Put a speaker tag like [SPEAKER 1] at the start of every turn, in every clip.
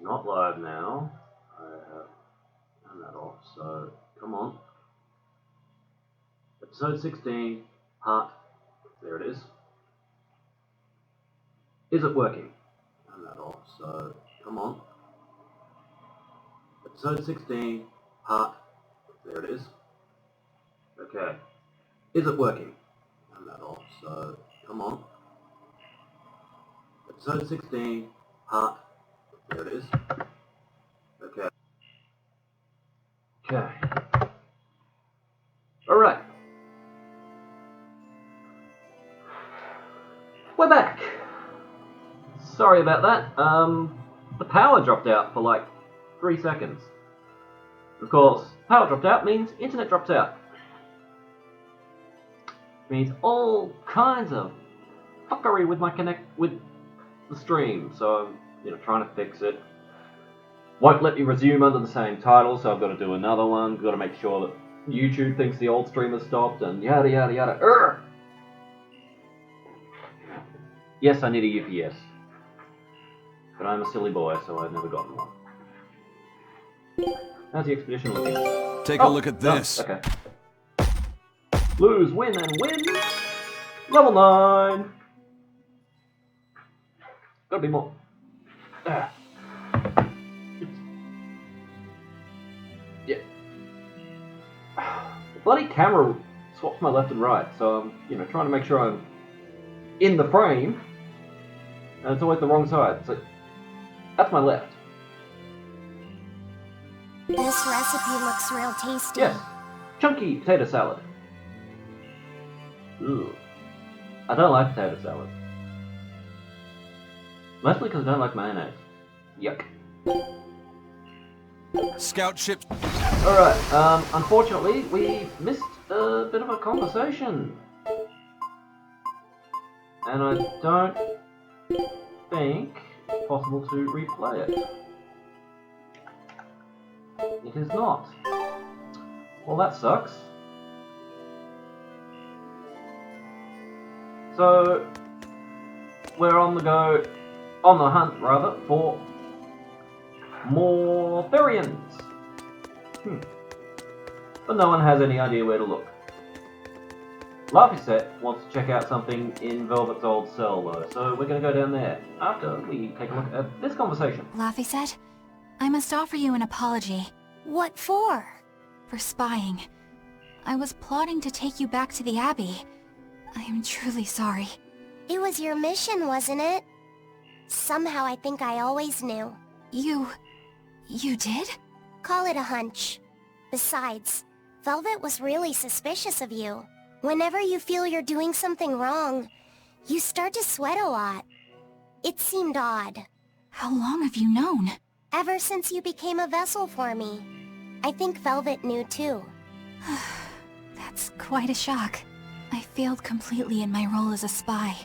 [SPEAKER 1] not live now. I have turned that off, so come on. Episode 16, part, there it is. Is it working? Turn that off, so come on. Episode 16, part, there it is. Okay. Is it working? Turn that off, so come on. Episode 16, part, there it is. Okay. Okay. Alright. We're back. Sorry about that. The power dropped out for like 3 seconds. Of course, power dropped out means internet dropped out. Means all kinds of fuckery with my with the stream. So I'm, trying to fix it. Won't let me resume under the same title, so I've got to do another one. Got to make sure that YouTube thinks the old stream has stopped, and yada yada yada. Urgh! Yes, I need a UPS, but I'm a silly boy, so I've never gotten one. How's the expedition looking?
[SPEAKER 2] Take a look at this.
[SPEAKER 1] Oh, okay. Lose, win, and win. Level 9. Gotta be more. Yeah. The bloody camera swaps my left and right, so I'm, trying to make sure I'm in the frame, and it's always the wrong side. So that's my left.
[SPEAKER 3] This recipe looks real tasty.
[SPEAKER 1] Yes, chunky potato salad. Ooh, I don't like potato salad. Mostly because I don't like mayonnaise. Yuck.
[SPEAKER 2] Scout ship.
[SPEAKER 1] Alright, unfortunately, we missed a bit of a conversation. And I don't think it's possible to replay it. It is not. Well, that sucks. So, we're on the hunt rather, for more Therians. But no one has any idea where to look. Laffyset wants to check out something in Velvet's old cell though, so we're going to go down there after we take a look at this conversation.
[SPEAKER 4] Laffyset, I must offer you an apology.
[SPEAKER 3] What for?
[SPEAKER 4] For spying. I was plotting to take you back to the Abbey. I am truly sorry.
[SPEAKER 3] It was your mission, wasn't it? Somehow I think I always knew.
[SPEAKER 4] You did?
[SPEAKER 3] Call it a hunch. Besides, Velvet was really suspicious of you. Whenever you feel you're doing something wrong, you start to sweat a lot. It seemed odd.
[SPEAKER 4] How long have you known?
[SPEAKER 3] Ever since you became a vessel for me. I think Velvet knew too.
[SPEAKER 4] That's quite a shock. I failed completely in my role as a spy.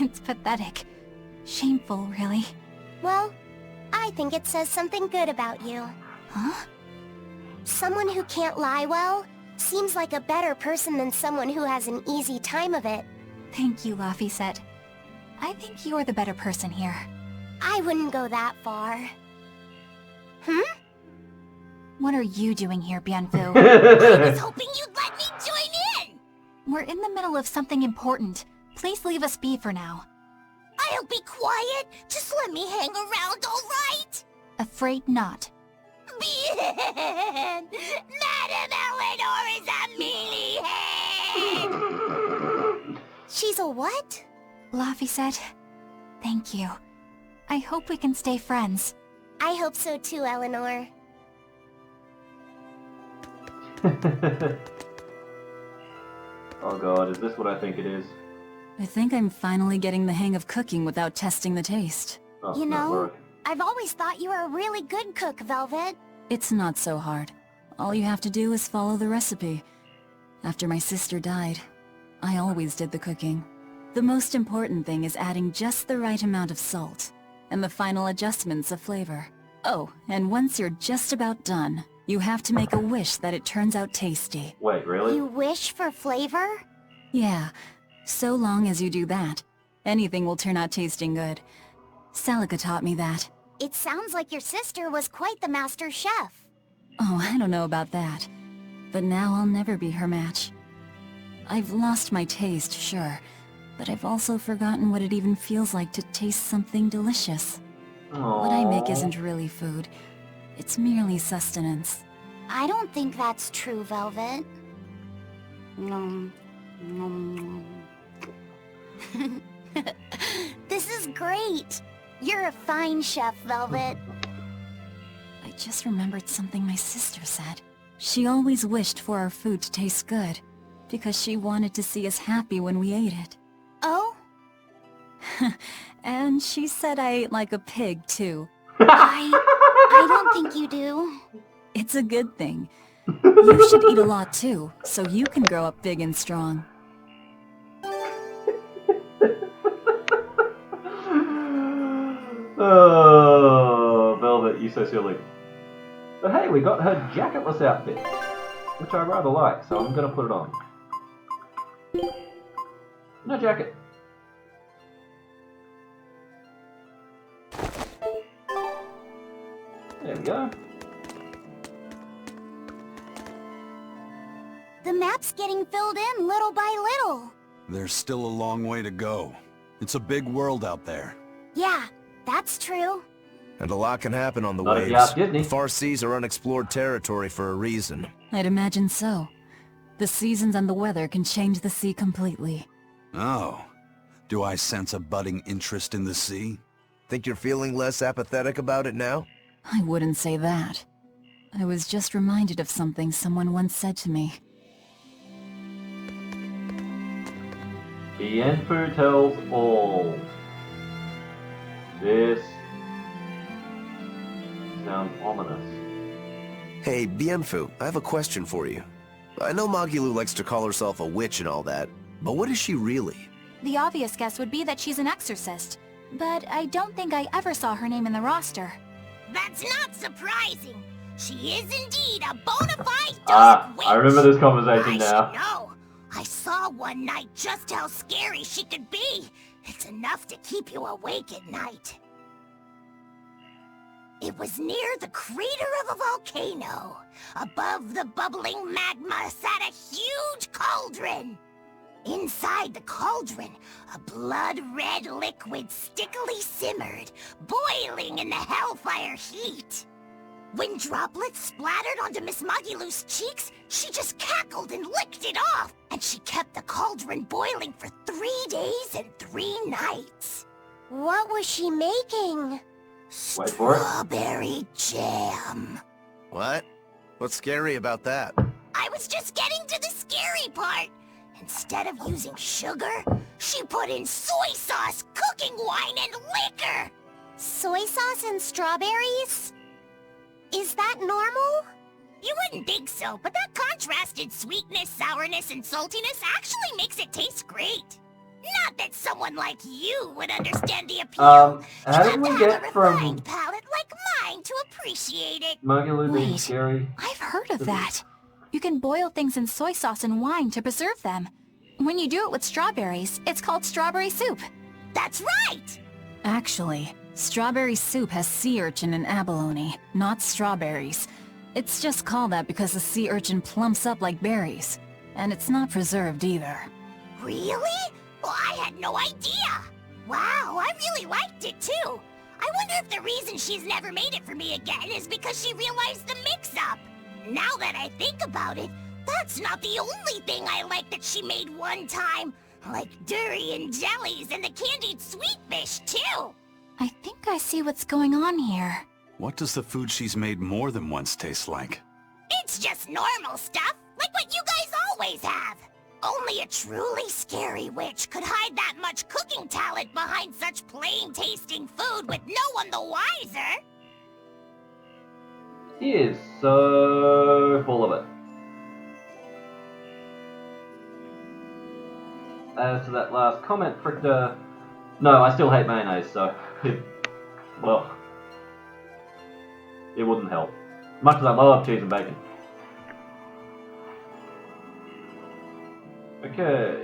[SPEAKER 4] It's pathetic. Shameful, really.
[SPEAKER 3] Well, I think it says something good about you.
[SPEAKER 4] Huh?
[SPEAKER 3] Someone who can't lie well seems like a better person than someone who has an easy time of it.
[SPEAKER 4] Thank you, Laffyset. I think you're the better person here.
[SPEAKER 3] I wouldn't go that far.
[SPEAKER 4] What are you doing here, Bienfu?
[SPEAKER 3] I was hoping you'd let me join in!
[SPEAKER 4] We're in the middle of something important. Please leave us be for now.
[SPEAKER 3] I'll be quiet. Just let me hang around, all right?
[SPEAKER 4] Afraid not.
[SPEAKER 3] Bien! Madame Eleanor is a mealyhead! She's a what?
[SPEAKER 4] Laffyset, thank you. I hope we can stay friends.
[SPEAKER 3] I hope so too, Eleanor.
[SPEAKER 1] Oh god, is this what I think it is?
[SPEAKER 5] I think I'm finally getting the hang of cooking without testing the taste.
[SPEAKER 1] Oh,
[SPEAKER 3] You
[SPEAKER 1] not
[SPEAKER 3] know,
[SPEAKER 1] work.
[SPEAKER 3] I've always thought you were a really good cook, Velvet.
[SPEAKER 5] It's not so hard. All you have to do is follow the recipe. After my sister died, I always did the cooking. The most important thing is adding just the right amount of salt, and the final adjustments of flavor. Oh, and once you're just about done, you have to make a wish that it turns out tasty.
[SPEAKER 1] Wait, really?
[SPEAKER 3] You wish for flavor?
[SPEAKER 5] Yeah, so long as you do that, anything will turn out tasting good. Celica taught me that.
[SPEAKER 3] It sounds like your sister was quite the master chef.
[SPEAKER 5] Oh, I don't know about that. But now I'll never be her match. I've lost my taste, sure, but I've also forgotten what it even feels like to taste something delicious. What I make isn't really food. It's merely sustenance.
[SPEAKER 3] I don't think that's true, Velvet. Nom, nom, nom. This is great. You're a fine chef, Velvet.
[SPEAKER 5] I just remembered something my sister said. She always wished for our food to taste good, because she wanted to see us happy when we ate it.
[SPEAKER 3] Oh?
[SPEAKER 5] And she said I ate like a pig, too.
[SPEAKER 3] I don't think you do.
[SPEAKER 5] It's a good thing. You should eat a lot, too, so you can grow up big and strong.
[SPEAKER 1] Oh, Velvet, you're so silly. But hey, we got her jacketless outfit, which I rather like, so I'm gonna put it on. No jacket. There we go.
[SPEAKER 3] The map's getting filled in little by little.
[SPEAKER 2] There's still a long way to go. It's a big world out there.
[SPEAKER 3] Yeah, that's true.
[SPEAKER 6] And a lot can happen on the
[SPEAKER 1] Not if you
[SPEAKER 6] waves.
[SPEAKER 1] ask Disney.
[SPEAKER 6] The far seas are unexplored territory for a reason.
[SPEAKER 5] I'd imagine so. The seasons and the weather can change the sea completely.
[SPEAKER 2] Oh. Do I sense a budding interest in the sea?
[SPEAKER 6] Think you're feeling less apathetic about it now?
[SPEAKER 5] I wouldn't say that. I was just reminded of something someone once said to me.
[SPEAKER 1] Bienfu tells all. This sounds ominous.
[SPEAKER 6] Hey, Bienfu, I have a question for you. I know Magilou likes to call herself a witch and all that, but what is she really?
[SPEAKER 4] The obvious guess would be that she's an exorcist, but I don't think I ever saw her name in the roster.
[SPEAKER 3] That's not surprising. She is indeed a bona fide dark witch.
[SPEAKER 1] I remember this conversation now.
[SPEAKER 3] I should know. I saw one night just how scary she could be. It's enough to keep you awake at night. It was near the crater of a volcano. Above the bubbling magma sat a huge cauldron. Inside the cauldron, a blood-red liquid stickily simmered, boiling in the hellfire heat. When droplets splattered onto Miss Magilou's cheeks, she just cackled and licked it off, and she kept the cauldron boiling for 3 days and 3 nights. What was she making?
[SPEAKER 1] Wait for it.
[SPEAKER 3] Strawberry jam.
[SPEAKER 6] What? What's scary about that?
[SPEAKER 3] I was just getting to the scary part. Instead of using sugar, she put in soy sauce, cooking wine, and liquor. Soy sauce and strawberries? Is that normal? You wouldn't think so, but that contrasted sweetness, sourness, and saltiness actually makes it taste great. Not that someone like you would understand the appeal.
[SPEAKER 1] How
[SPEAKER 3] You
[SPEAKER 1] did
[SPEAKER 3] have
[SPEAKER 1] we
[SPEAKER 3] to
[SPEAKER 1] get
[SPEAKER 3] have a
[SPEAKER 1] from
[SPEAKER 3] refined palate like mine to appreciate it.
[SPEAKER 1] Magilou being
[SPEAKER 4] Wait.
[SPEAKER 1] scary?
[SPEAKER 4] I've heard of that. You can boil things in soy sauce and wine to preserve them. When you do it with strawberries, it's called strawberry soup.
[SPEAKER 3] That's right!
[SPEAKER 5] Actually, strawberry soup has sea urchin and abalone, not strawberries. It's just called that because the sea urchin plumps up like berries. And it's not preserved either.
[SPEAKER 3] Really? Well, I had no idea. Wow, I really liked it too. I wonder if the reason she's never made it for me again is because she realized the mix-up. Now that I think about it, that's not the only thing I like that she made one time. Like durian jellies and the candied sweet fish too.
[SPEAKER 4] I think I see what's going on here.
[SPEAKER 2] What does the food she's made more than once taste like?
[SPEAKER 3] It's just normal stuff, like what you guys always have. Only a truly scary witch could hide that much cooking talent behind such plain-tasting food with no one the wiser.
[SPEAKER 1] He is so full of it. As to that last comment, Fricta... No, I still hate mayonnaise, so... well... It wouldn't help. Much as I love cheese and bacon. Okay...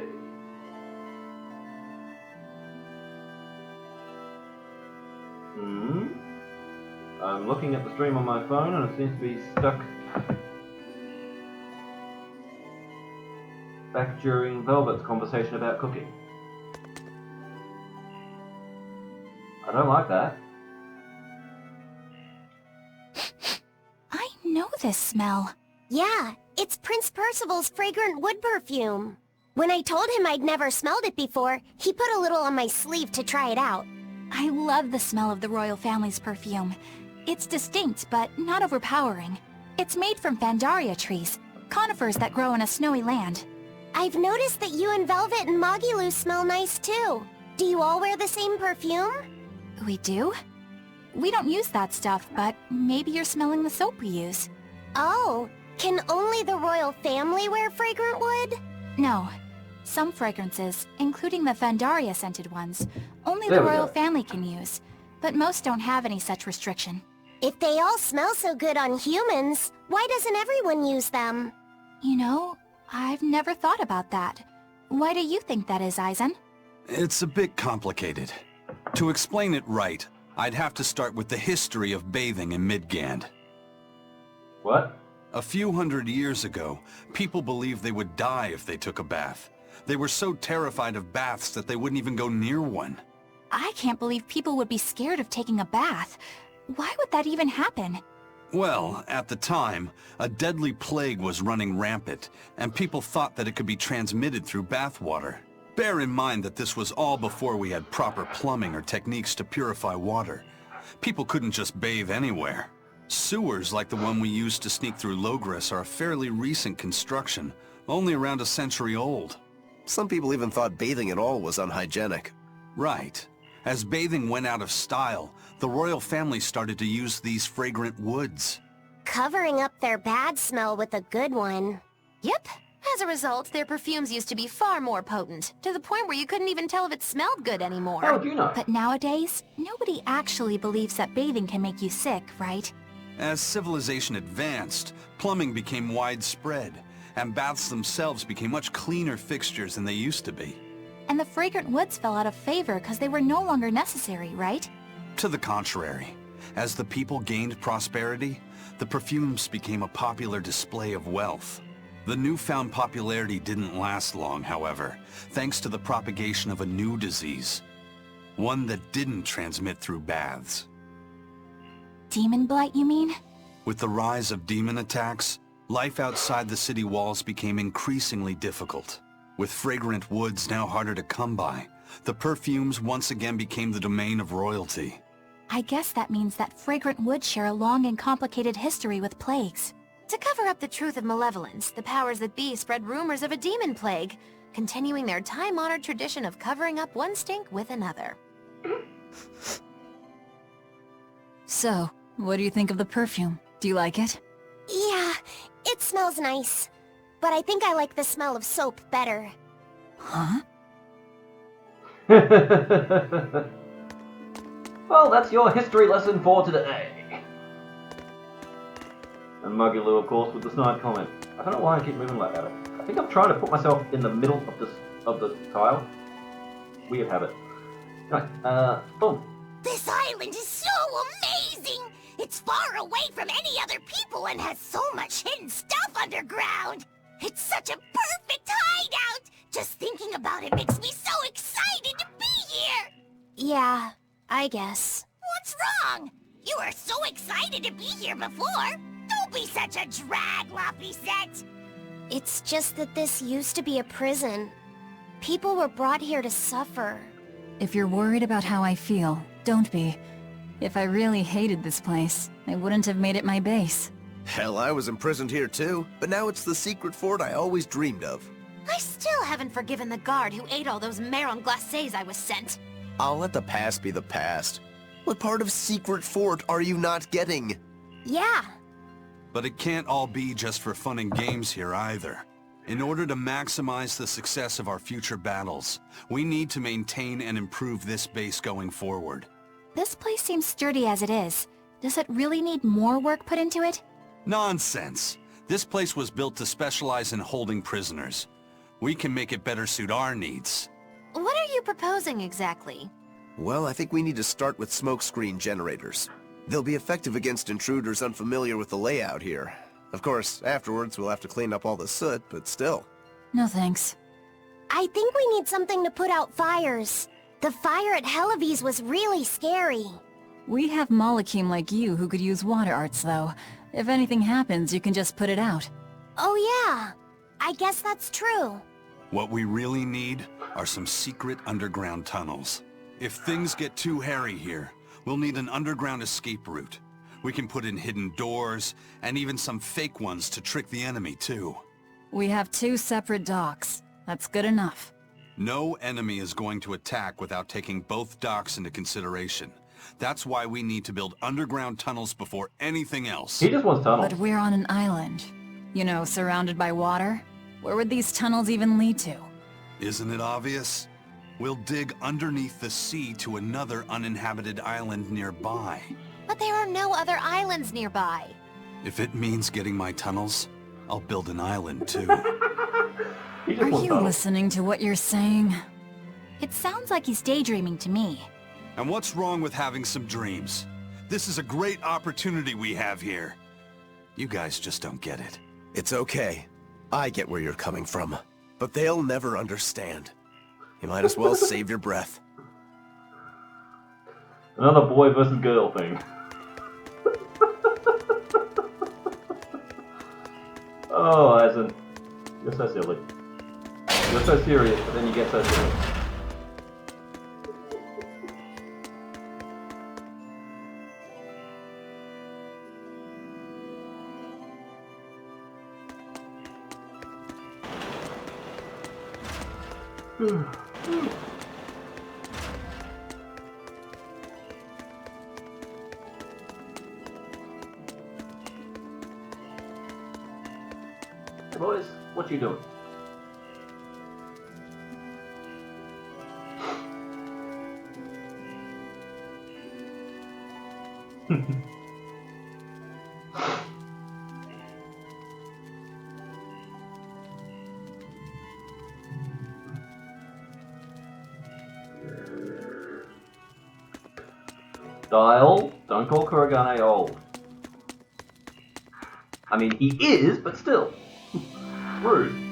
[SPEAKER 1] I'm looking at the stream on my phone and it seems to be stuck back during Velvet's conversation about cooking. I don't like that.
[SPEAKER 4] I know this smell.
[SPEAKER 3] Yeah, it's Prince Percival's fragrant wood perfume. When I told him I'd never smelled it before, he put a little on my sleeve to try it out.
[SPEAKER 4] I love the smell of the royal family's perfume. It's distinct, but not overpowering. It's made from Pandaria trees, conifers that grow in a snowy land.
[SPEAKER 3] I've noticed that you and Velvet and Magilu smell nice too. Do you all wear the same perfume?
[SPEAKER 4] We do? We don't use that stuff, but maybe you're smelling the soap we use.
[SPEAKER 3] Oh, can only the royal family wear fragrant wood?
[SPEAKER 4] No. Some fragrances, including the Pandaria scented ones, only
[SPEAKER 1] There
[SPEAKER 4] the
[SPEAKER 1] we
[SPEAKER 4] royal
[SPEAKER 1] go.
[SPEAKER 4] family can use, but most don't have any such restriction.
[SPEAKER 3] If they all smell so good on humans, why doesn't everyone use them?
[SPEAKER 4] You know, I've never thought about that. Why do you think that is, Aizen?
[SPEAKER 2] It's a bit complicated. To explain it right, I'd have to start with the history of bathing in Midgand.
[SPEAKER 1] What?
[SPEAKER 2] A few hundred years ago, people believed they would die if they took a bath. They were so terrified of baths that they wouldn't even go near one.
[SPEAKER 4] I can't believe people would be scared of taking a bath. Why would that even happen?
[SPEAKER 2] Well, at the time, a deadly plague was running rampant, and people thought that it could be transmitted through bathwater. Bear in mind that this was all before we had proper plumbing or techniques to purify water. People couldn't just bathe anywhere. Sewers like the one we used to sneak through Logres are a fairly recent construction, only around a century old.
[SPEAKER 6] Some people even thought bathing at all was unhygienic.
[SPEAKER 2] Right. As bathing went out of style, the royal family started to use these fragrant woods.
[SPEAKER 3] Covering up their bad smell with a good one.
[SPEAKER 7] Yep. As a result, their perfumes used to be far more potent, to the point where you couldn't even tell if it smelled good anymore.
[SPEAKER 1] How would you know?
[SPEAKER 4] But nowadays, nobody actually believes that bathing can make you sick, right?
[SPEAKER 2] As civilization advanced, plumbing became widespread, and baths themselves became much cleaner fixtures than they used to be.
[SPEAKER 4] And the fragrant woods fell out of favor because they were no longer necessary, right?
[SPEAKER 2] To the contrary, as the people gained prosperity, the perfumes became a popular display of wealth. The newfound popularity didn't last long, however, thanks to the propagation of a new disease. One that didn't transmit through baths.
[SPEAKER 4] Demon blight, you mean?
[SPEAKER 2] With the rise of demon attacks, life outside the city walls became increasingly difficult. With fragrant woods now harder to come by, the perfumes once again became the domain of royalty.
[SPEAKER 4] I guess that means that fragrant woods share a long and complicated history with plagues.
[SPEAKER 7] To cover up the truth of malevolence, the powers that be spread rumors of a demon plague, continuing their time-honored tradition of covering up one stink with another.
[SPEAKER 5] So, what do you think of the perfume? Do you like it?
[SPEAKER 3] Yeah, it smells nice. But I think I like the smell of soap better.
[SPEAKER 5] Huh?
[SPEAKER 1] Well, that's your history lesson for today. And Muggaloo, of course, with the snide comment. I don't know why I keep moving like that. I think I'm trying to put myself in the middle of the tile. Weird habit. Right, boom.
[SPEAKER 3] This island is so amazing! It's far away from any other people and has so much hidden stuff underground! It's such a perfect hideout! Just thinking about it makes me so excited to be here! Yeah, I guess.
[SPEAKER 8] What's wrong? You were so excited to be here before. Don't be such a drag, Laphicet.
[SPEAKER 3] It's just that this used to be a prison. People were brought here to suffer.
[SPEAKER 5] If you're worried about how I feel, don't be. If I really hated this place, I wouldn't have made it my base.
[SPEAKER 6] Hell, I was imprisoned here too, but now it's the secret fort I always dreamed of.
[SPEAKER 7] I still haven't forgiven the guard who ate all those marron glacés I was sent.
[SPEAKER 6] I'll let the past be the past. What part of secret fort are you not getting?
[SPEAKER 3] Yeah,
[SPEAKER 2] But it can't all be just for fun and games here either. In order to maximize the success of our future battles, we need to maintain and improve this base going forward.
[SPEAKER 4] This place seems sturdy as it is. Does it really need more work put into it?
[SPEAKER 2] Nonsense! This place was built to specialize in holding prisoners. We can make it better suit our needs.
[SPEAKER 7] What are you proposing exactly?
[SPEAKER 6] Well, I think we need to start with smokescreen generators. They'll be effective against intruders unfamiliar with the layout here. Of course, afterwards we'll have to clean up all the soot, but still.
[SPEAKER 5] No thanks.
[SPEAKER 3] I think we need something to put out fires. The fire at Helavi's was really scary.
[SPEAKER 5] We have Molecule like you who could use water arts, though. If anything happens, you can just put it out.
[SPEAKER 3] Oh yeah, I guess that's true.
[SPEAKER 2] What we really need are some secret underground tunnels. If things get too hairy here, we'll need an underground escape route. We can put in hidden doors, and even some fake ones to trick the enemy, too.
[SPEAKER 5] We have 2 separate docks. That's good enough.
[SPEAKER 2] No enemy is going to attack without taking both docks into consideration. That's why we need to build underground tunnels before anything else.
[SPEAKER 1] He just wants tunnels.
[SPEAKER 5] But we're on an island. You know, surrounded by water. Where would these tunnels even lead to?
[SPEAKER 2] Isn't it obvious? We'll dig underneath the sea to another uninhabited island nearby.
[SPEAKER 7] But there are no other islands nearby.
[SPEAKER 2] If it means getting my tunnels, I'll build an island too.
[SPEAKER 1] He just
[SPEAKER 5] Are
[SPEAKER 1] wants
[SPEAKER 5] you
[SPEAKER 1] tunnels.
[SPEAKER 5] listening to what you're saying?
[SPEAKER 4] It sounds like he's daydreaming to me.
[SPEAKER 2] And what's wrong with having some dreams? This is a great opportunity we have here. You guys just don't get it.
[SPEAKER 6] It's okay. I get where you're coming from. But they'll never understand. You might as well save your breath.
[SPEAKER 1] Another boy versus girl thing. Oh, Asen. You're so silly. You're so serious, but then you get so silly. Hey boys, what you doing? Dial, don't call Kurogane old. I mean, he is, but still. Rude.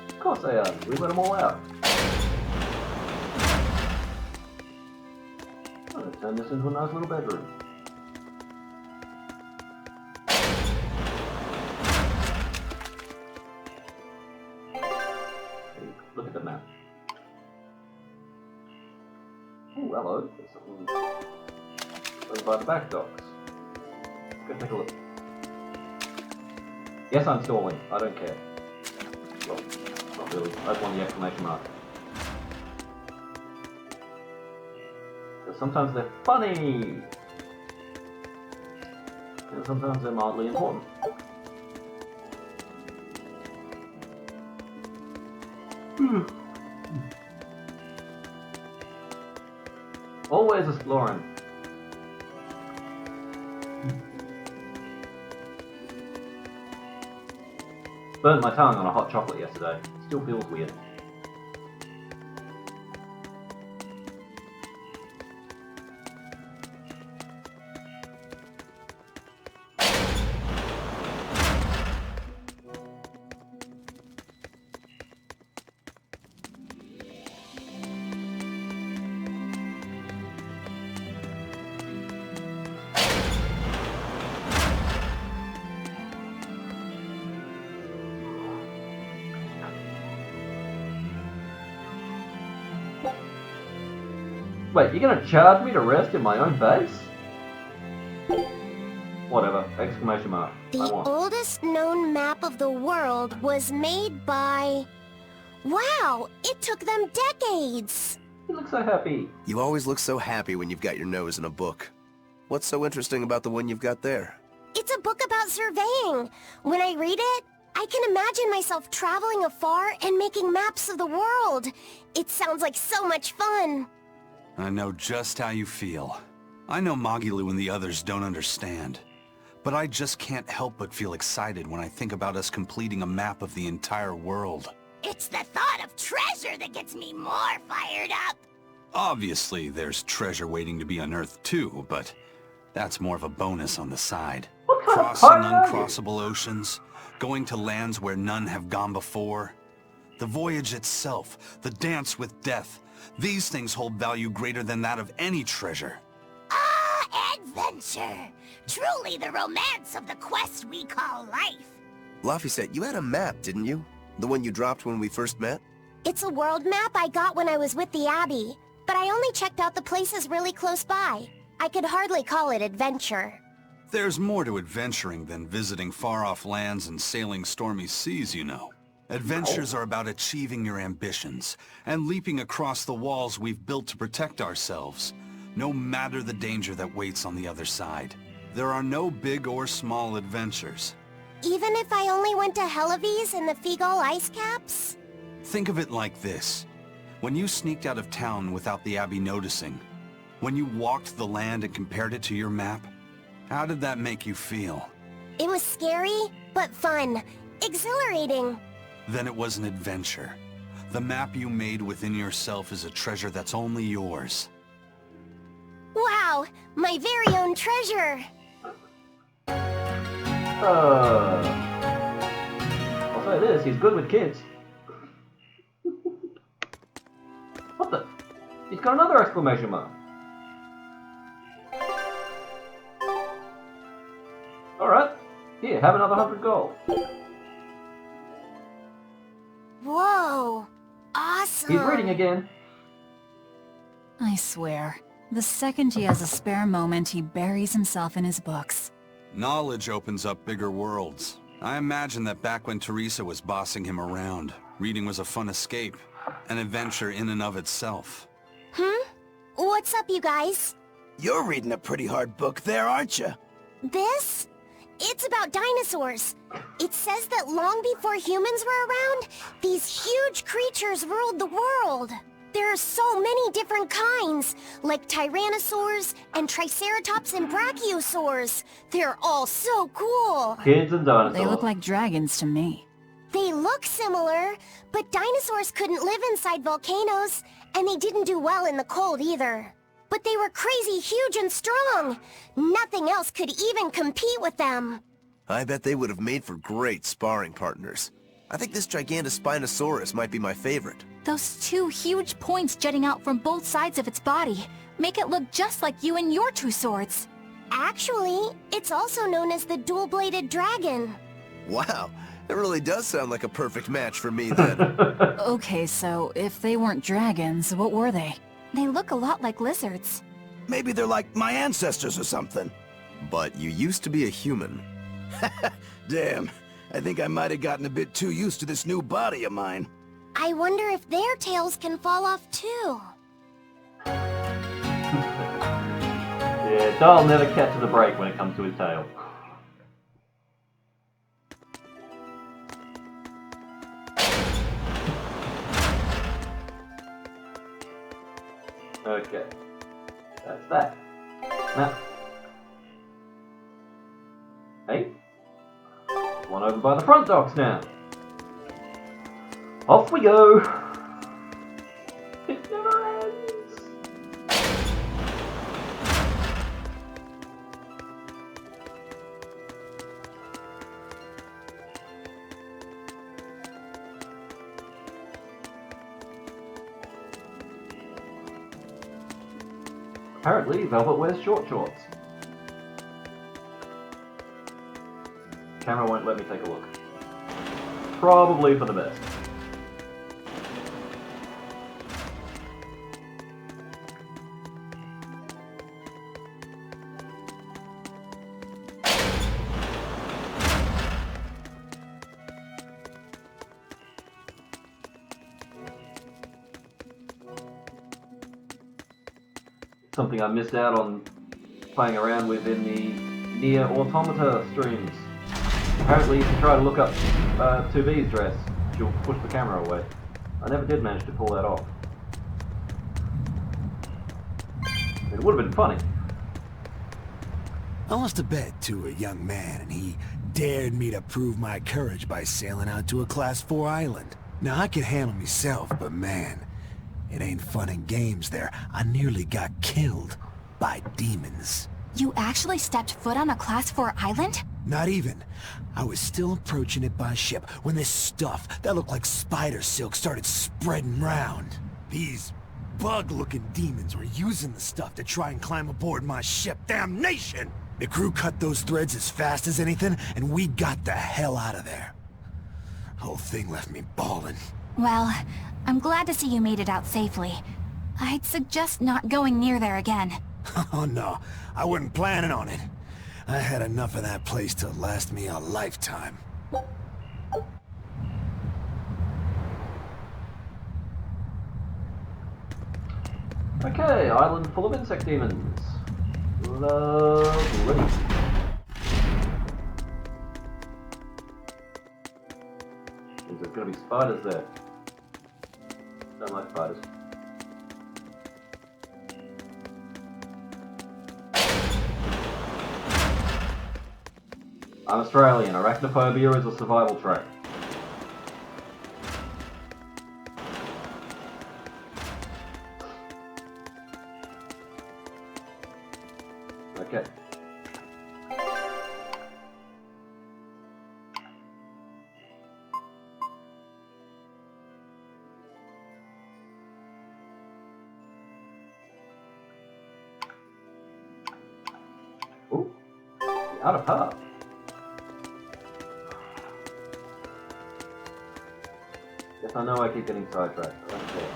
[SPEAKER 1] Of course they are. We let them all out. I'm going to turn this into a nice little bedroom. Look at the map. Oh, hello. There's something over by the back docks. Go take a look. Yes, I'm stalling. I don't care. Well, not really. I just want the exclamation mark. Because sometimes they're funny! And sometimes they're mildly important. Always exploring. Burnt my tongue on a hot chocolate yesterday. Still feels weird. Wait, you're gonna charge me to rest in my own base? Whatever, exclamation mark. I
[SPEAKER 3] The
[SPEAKER 1] want.
[SPEAKER 3] oldest known map of the world was made by... Wow, it took them decades!
[SPEAKER 1] You look so happy.
[SPEAKER 6] You always look so happy when you've got your nose in a book. What's so interesting about the one you've got there?
[SPEAKER 3] It's a book about surveying. When I read it, I can imagine myself traveling afar and making maps of the world. It sounds like so much fun.
[SPEAKER 2] I know just how you feel. I know Magilu and the others don't understand. But I just can't help but feel excited when I think about us completing a map of the entire world.
[SPEAKER 8] It's the thought of treasure that gets me more fired up.
[SPEAKER 2] Obviously, there's treasure waiting to be unearthed too, but that's more of a bonus on the side.
[SPEAKER 1] What kind of
[SPEAKER 2] Crossing
[SPEAKER 1] pirate are you?
[SPEAKER 2] uncrossable oceans, going to lands where none have gone before. The voyage itself, the dance with death, these things hold value greater than that of any treasure.
[SPEAKER 8] Ah, adventure. Truly the romance of the quest we call life.
[SPEAKER 6] Laphicet, you had a map, didn't you? The one you dropped when we first met?
[SPEAKER 3] It's a world map I got when I was with the Abbey, but I only checked out the places really close by. I could hardly call it adventure.
[SPEAKER 2] There's more to adventuring than visiting far-off lands and sailing stormy seas, you know. Adventures are about achieving your ambitions and leaping across the walls we've built to protect ourselves, no matter the danger that waits on the other side. There are no big or small adventures.
[SPEAKER 3] Even if I only went to Helavis and the Figol ice caps?
[SPEAKER 2] Think of it like this. When you sneaked out of town without the Abbey noticing, when you walked the land and compared it to your map, how did that make you feel?
[SPEAKER 3] It was scary, but fun. Exhilarating.
[SPEAKER 2] Then it was an adventure. The map you made within yourself is a treasure that's only yours.
[SPEAKER 3] Wow, my very own treasure.
[SPEAKER 1] I'll say this, he's good with kids. What the? He's got another exclamation mark. Alright, here, have another 100 gold.
[SPEAKER 3] Whoa, awesome.
[SPEAKER 1] He's reading again.
[SPEAKER 5] I swear, the second he has a spare moment, he buries himself in his books.
[SPEAKER 2] Knowledge opens up bigger worlds. I imagine that back when Teresa was bossing him around, reading was a fun escape, an adventure in and of itself.
[SPEAKER 3] What's up, you guys?
[SPEAKER 9] You're reading a pretty hard book there, aren't you?
[SPEAKER 3] This? It's about dinosaurs. It says that long before humans were around, these huge creatures ruled the world. There are so many different kinds, like tyrannosaurs and triceratops and brachiosaurs. They're all so cool.
[SPEAKER 1] Kids and dinosaurs.
[SPEAKER 5] They look like dragons to me.
[SPEAKER 3] They look similar, but dinosaurs couldn't live inside volcanoes, and they didn't do well in the cold either. But they were crazy huge and strong. Nothing else could even compete with them.
[SPEAKER 6] I bet they would have made for great sparring partners. I think this Gigantospinosaurus might be my favorite.
[SPEAKER 4] Those two huge points jutting out from both sides of its body make it look just like you and your two swords.
[SPEAKER 3] Actually, it's also known as the dual-bladed dragon.
[SPEAKER 6] Wow, that really does sound like a perfect match for me then.
[SPEAKER 5] Okay, so if they weren't dragons, what were they?
[SPEAKER 4] They look a lot like lizards.
[SPEAKER 9] Maybe they're like my ancestors or something.
[SPEAKER 6] But you used to be a human.
[SPEAKER 9] Damn, I think I might have gotten a bit too used to this new body of mine.
[SPEAKER 3] I wonder if their tails can fall off too.
[SPEAKER 1] Yeah, Dahl never catches a break when it comes to his tail. Okay, that's that. Now, hey, one over by the front docks now. Off we go. It never ends. Apparently, Velvet wears short shorts. Camera won't let me take a look. Probably for the best. Something I missed out on playing around with in the near Automata streams. Apparently, if you try to look up 2B's dress, she'll push the camera away. I never did manage to pull that off. It would have been funny.
[SPEAKER 9] I lost a bet to a young man, and he dared me to prove my courage by sailing out to a Class 4 island. Now, I can handle myself, but man, it ain't fun and games there. I nearly got killed by demons.
[SPEAKER 4] You actually stepped foot on a Class 4 island?
[SPEAKER 9] Not even. I was still approaching it by ship when this stuff that looked like spider silk started spreading round. These bug-looking demons were using the stuff to try and climb aboard my ship. Damnation! The crew cut those threads as fast as anything, and we got the hell out of there. Whole thing left me bawling.
[SPEAKER 4] Well, I'm glad to see you made it out safely. I'd suggest not going near there again.
[SPEAKER 9] Oh no, I wasn't planning on it. I had enough of that place to last me a lifetime.
[SPEAKER 1] Okay, island full of insect demons. Lovely. There's gonna be spiders there. Don't like spiders. I'm Australian. Arachnophobia is a survival trait. Okay. Ooh, the outer path. Guess I know I keep getting sidetracked. I don't care.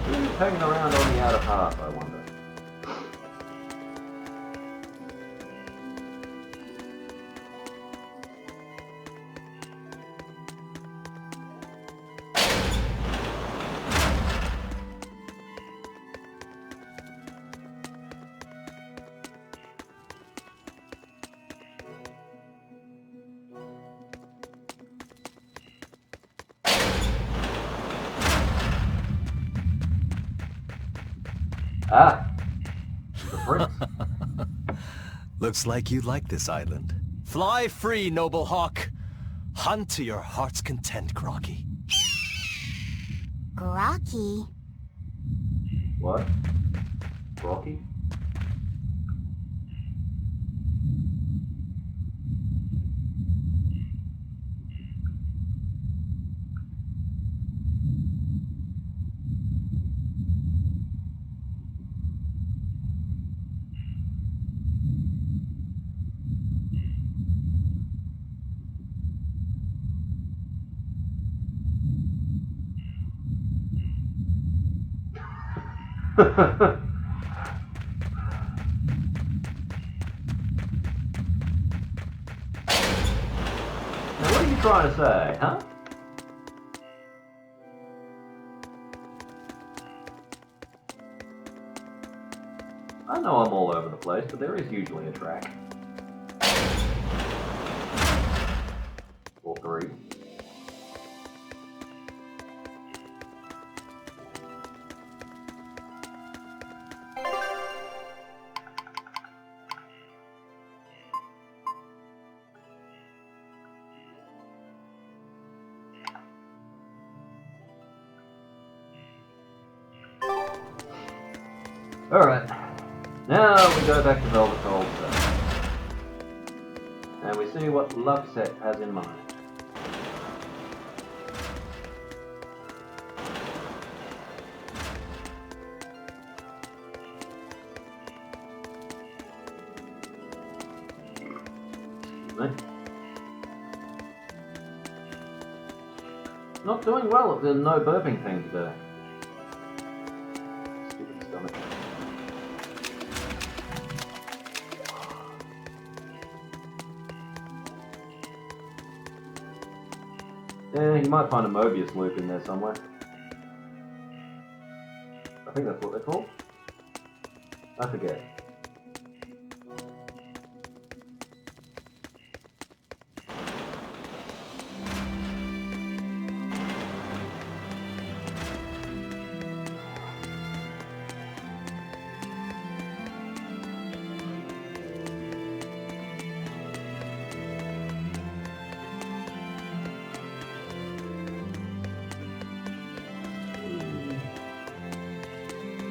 [SPEAKER 1] Who's hanging around on the outer path, I wonder? Ah! The prince.
[SPEAKER 10] Looks like you like this island. Fly free, noble hawk. Hunt to your heart's content, Groggy.
[SPEAKER 3] Groggy?
[SPEAKER 1] What? Rocky? Now what are you trying to say, huh? I know I'm all over the place, but there is usually a track. Or three. Alright, now we go back to Velvet also. And we see what Luxet has in mind. Excuse me. Not doing well at the no burping thing today. Stupid stomach. You might find a Mobius loop in there somewhere. I think that's what they're called. I forget.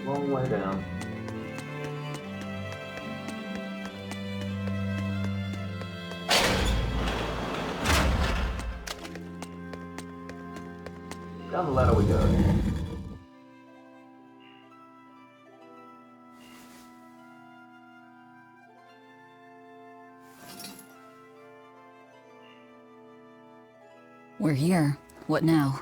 [SPEAKER 1] Long way down. Down the ladder we go.
[SPEAKER 5] We're here. What now?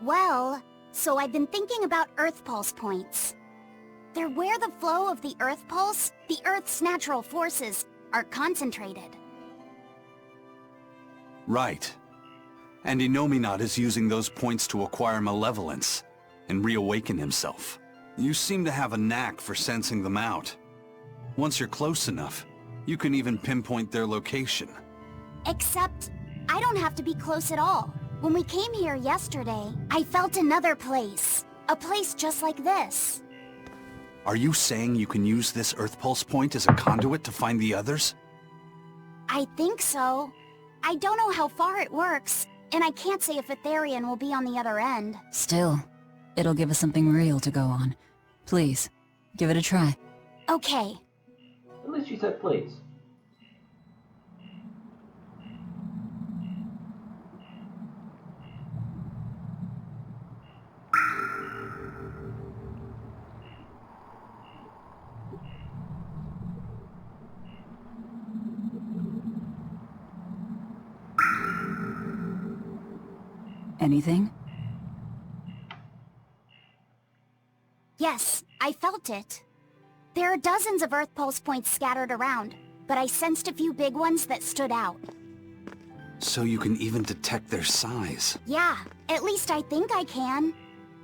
[SPEAKER 3] Well, so I've been thinking about Earthpulse points. They're where the flow of the Earthpulse, the Earth's natural forces, are concentrated.
[SPEAKER 2] Right. And Innominat is using those points to acquire malevolence and reawaken himself. You seem to have a knack for sensing them out. Once you're close enough, you can even pinpoint their location.
[SPEAKER 3] Except, I don't have to be close at all. When we came here yesterday, I felt another place. A place just like this.
[SPEAKER 2] Are you saying you can use this Earthpulse point as a conduit to find the others?
[SPEAKER 3] I think so. I don't know how far it works, and I can't say if Etherian will be on the other end.
[SPEAKER 5] Still, it'll give us something real to go on. Please, give it a try.
[SPEAKER 3] Okay.
[SPEAKER 1] At least you said please.
[SPEAKER 5] Anything?
[SPEAKER 3] Yes, I felt it. There are dozens of Earthpulse points scattered around, but I sensed a few big ones that stood out.
[SPEAKER 2] So you can even detect their size.
[SPEAKER 3] Yeah, at least I think I can.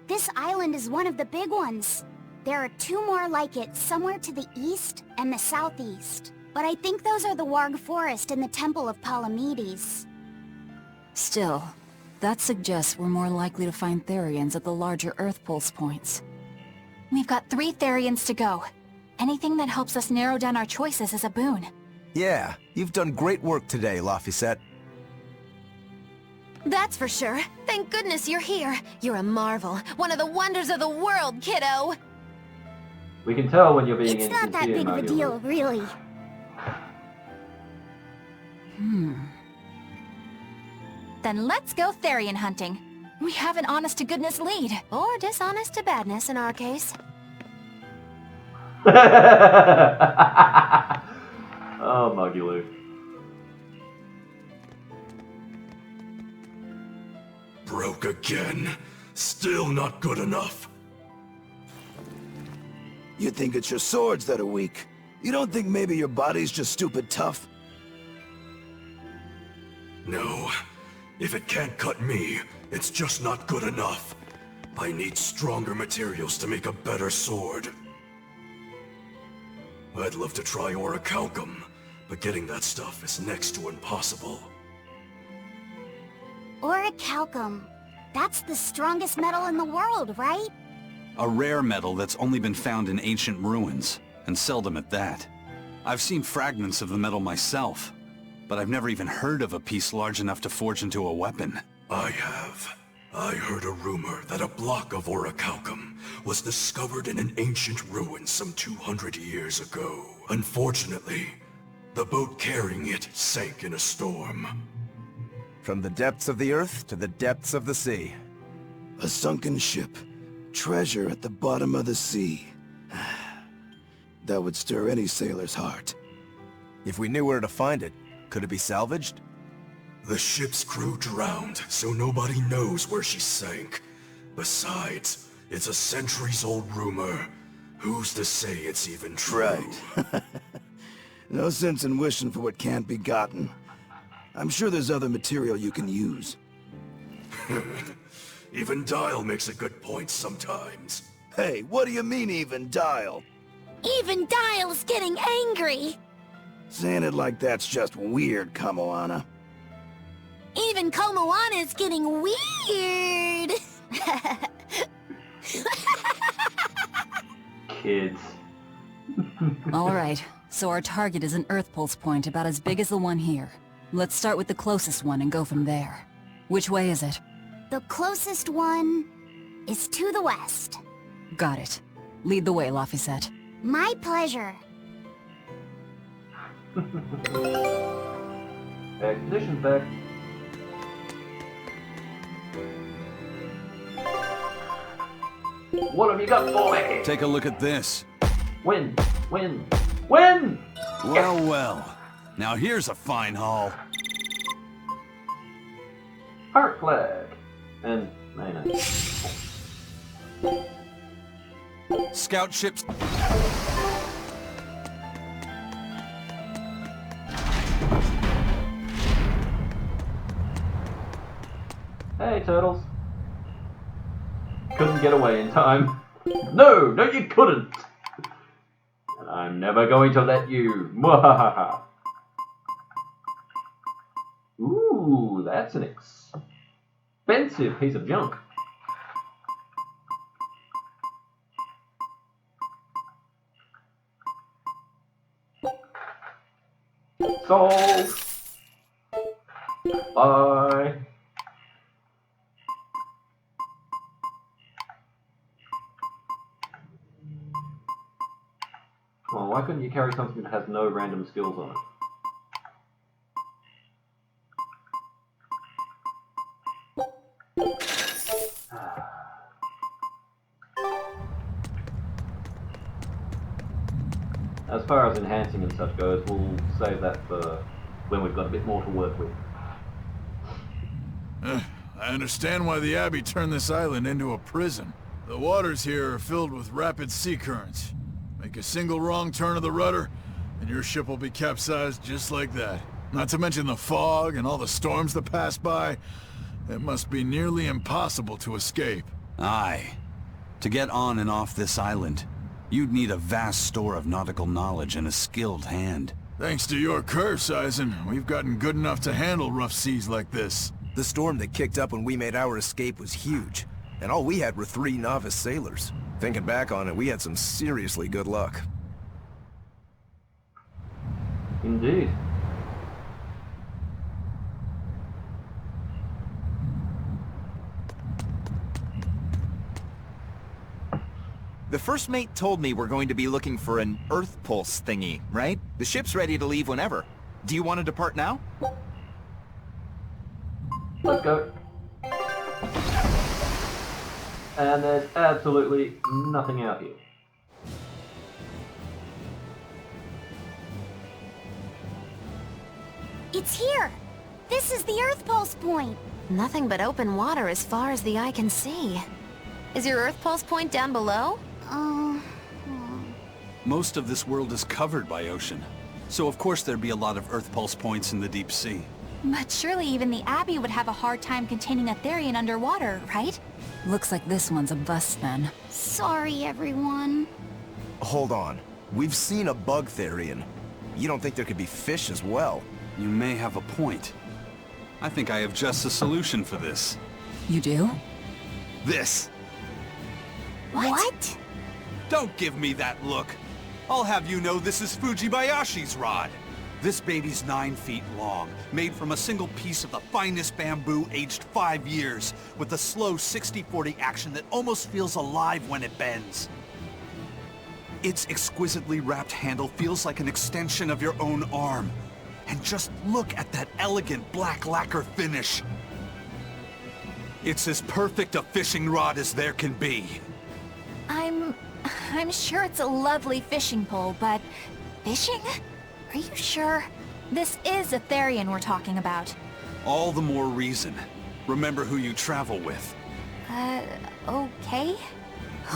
[SPEAKER 3] This island is one of the big ones. There are two more like it somewhere to the east and the southeast. But I think those are the Warg Forest and the Temple of Palamedes.
[SPEAKER 5] Still, that suggests we're more likely to find Therians at the larger Earthpulse points.
[SPEAKER 4] We've got 3 Therians to go. Anything that helps us narrow down our choices is a boon.
[SPEAKER 6] Yeah, you've done great work today, Laphicet.
[SPEAKER 7] That's for sure. Thank goodness you're here. You're a marvel. One of the wonders of the world, kiddo!
[SPEAKER 1] We can tell when you're being
[SPEAKER 3] It's not that
[SPEAKER 1] insincere,
[SPEAKER 3] big of a
[SPEAKER 1] Maggie.
[SPEAKER 3] deal, really.
[SPEAKER 4] Then let's go Therian hunting. We have an honest-to-goodness lead.
[SPEAKER 7] Or dishonest to badness in our case.
[SPEAKER 1] Oh, Muggy Luke.
[SPEAKER 11] Broke again. Still not good enough.
[SPEAKER 9] You think it's your swords that are weak? You don't think maybe your body's just stupid tough?
[SPEAKER 11] No. If it can't cut me, it's just not good enough. I need stronger materials to make a better sword. I'd love to try orichalcum, but getting that stuff is next to impossible.
[SPEAKER 3] Orichalcum. That's the strongest metal in the world, right?
[SPEAKER 2] A rare metal that's only been found in ancient ruins, and seldom at that. I've seen fragments of the metal myself, but I've never even heard of a piece large enough to forge into a weapon.
[SPEAKER 11] I have. I heard a rumor that a block of orichalcum was discovered in an ancient ruin some 200 years ago. Unfortunately, the boat carrying it sank in a storm.
[SPEAKER 6] From the depths of the earth to the depths of the sea.
[SPEAKER 9] A sunken ship. Treasure at the bottom of the sea. That would stir any sailor's heart.
[SPEAKER 6] If we knew where to find it, could it be salvaged?
[SPEAKER 11] The ship's crew drowned, so nobody knows where she sank. Besides, it's a centuries-old rumor. Who's to say it's even true?
[SPEAKER 9] Right. No sense in wishing for what can't be gotten. I'm sure there's other material you can use.
[SPEAKER 11] Even Dial makes a good point sometimes.
[SPEAKER 9] Hey, what do you mean, even Dial?
[SPEAKER 8] Even Dial's getting angry.
[SPEAKER 9] Saying it like that's just weird, Kamoana.
[SPEAKER 8] Even Komoana's getting weird.
[SPEAKER 1] Kids.
[SPEAKER 5] Alright, so our target is an Earthpulse point about as big as the one here. Let's start with the closest one and go from there. Which way is it?
[SPEAKER 3] The closest one is to the west.
[SPEAKER 5] Got it. Lead the way, Laphicet.
[SPEAKER 3] My pleasure.
[SPEAKER 1] Expedition back. What have you got for me?
[SPEAKER 2] Take a look at this.
[SPEAKER 1] Win! Win! Win!
[SPEAKER 2] Well, well. Now here's a fine haul.
[SPEAKER 1] Heart flag. And mayonnaise.
[SPEAKER 2] Scout ships.
[SPEAKER 1] Hey, turtles. Couldn't get away in time. No, no you couldn't. And I'm never going to let you. Mwahaha. Ooh, that's an expensive piece of junk. Sold. Bye. Well, why couldn't you carry something that has no random skills on it? As far as enhancing and such goes, we'll save that for when we've got a bit more to work with.
[SPEAKER 12] I understand why the Abbey turned this island into a prison. The waters here are filled with rapid sea currents. Make a single wrong turn of the rudder, and your ship will be capsized just like that. Not to mention the fog and all the storms that pass by. It must be nearly impossible to escape.
[SPEAKER 2] Aye. To get on and off this island, you'd need a vast store of nautical knowledge and a skilled hand.
[SPEAKER 12] Thanks to your curse, Eisen, we've gotten good enough to handle rough seas like this.
[SPEAKER 6] The storm that kicked up when we made our escape was huge, and all we had were 3 novice sailors. Thinking back on it, we had some seriously good luck.
[SPEAKER 1] Indeed.
[SPEAKER 13] The first mate told me we're going to be looking for an Earthpulse thingy, right? The ship's ready to leave whenever. Do you want to depart now?
[SPEAKER 1] Let's go. And there's absolutely nothing out here.
[SPEAKER 3] It's here! This is the Earthpulse point!
[SPEAKER 7] Nothing but open water as far as the eye can see. Is your Earthpulse point down below?
[SPEAKER 2] Most of this world is covered by ocean, so of course there'd be a lot of Earthpulse points in the deep sea.
[SPEAKER 4] But surely even the Abbey would have a hard time containing a Therian underwater, right?
[SPEAKER 5] Looks like this one's a bust then.
[SPEAKER 3] Sorry, everyone.
[SPEAKER 6] Hold on. We've seen a bug Therian. You don't think there could be fish as well?
[SPEAKER 2] You may have a point. I think I have just a solution for this.
[SPEAKER 5] You do?
[SPEAKER 2] This!
[SPEAKER 3] What?
[SPEAKER 2] Don't give me that look! I'll have you know this is Fujibayashi's rod! This baby's 9 feet long, made from a single piece of the finest bamboo aged 5 years, with a slow 60-40 action that almost feels alive when it bends. Its exquisitely wrapped handle feels like an extension of your own arm. And just look at that elegant black lacquer finish. It's as perfect a fishing rod as there can be.
[SPEAKER 4] I'm sure it's a lovely fishing pole, but fishing? Are you sure? This is a Therian we're talking about.
[SPEAKER 2] All the more reason. Remember who you travel with.
[SPEAKER 4] Okay?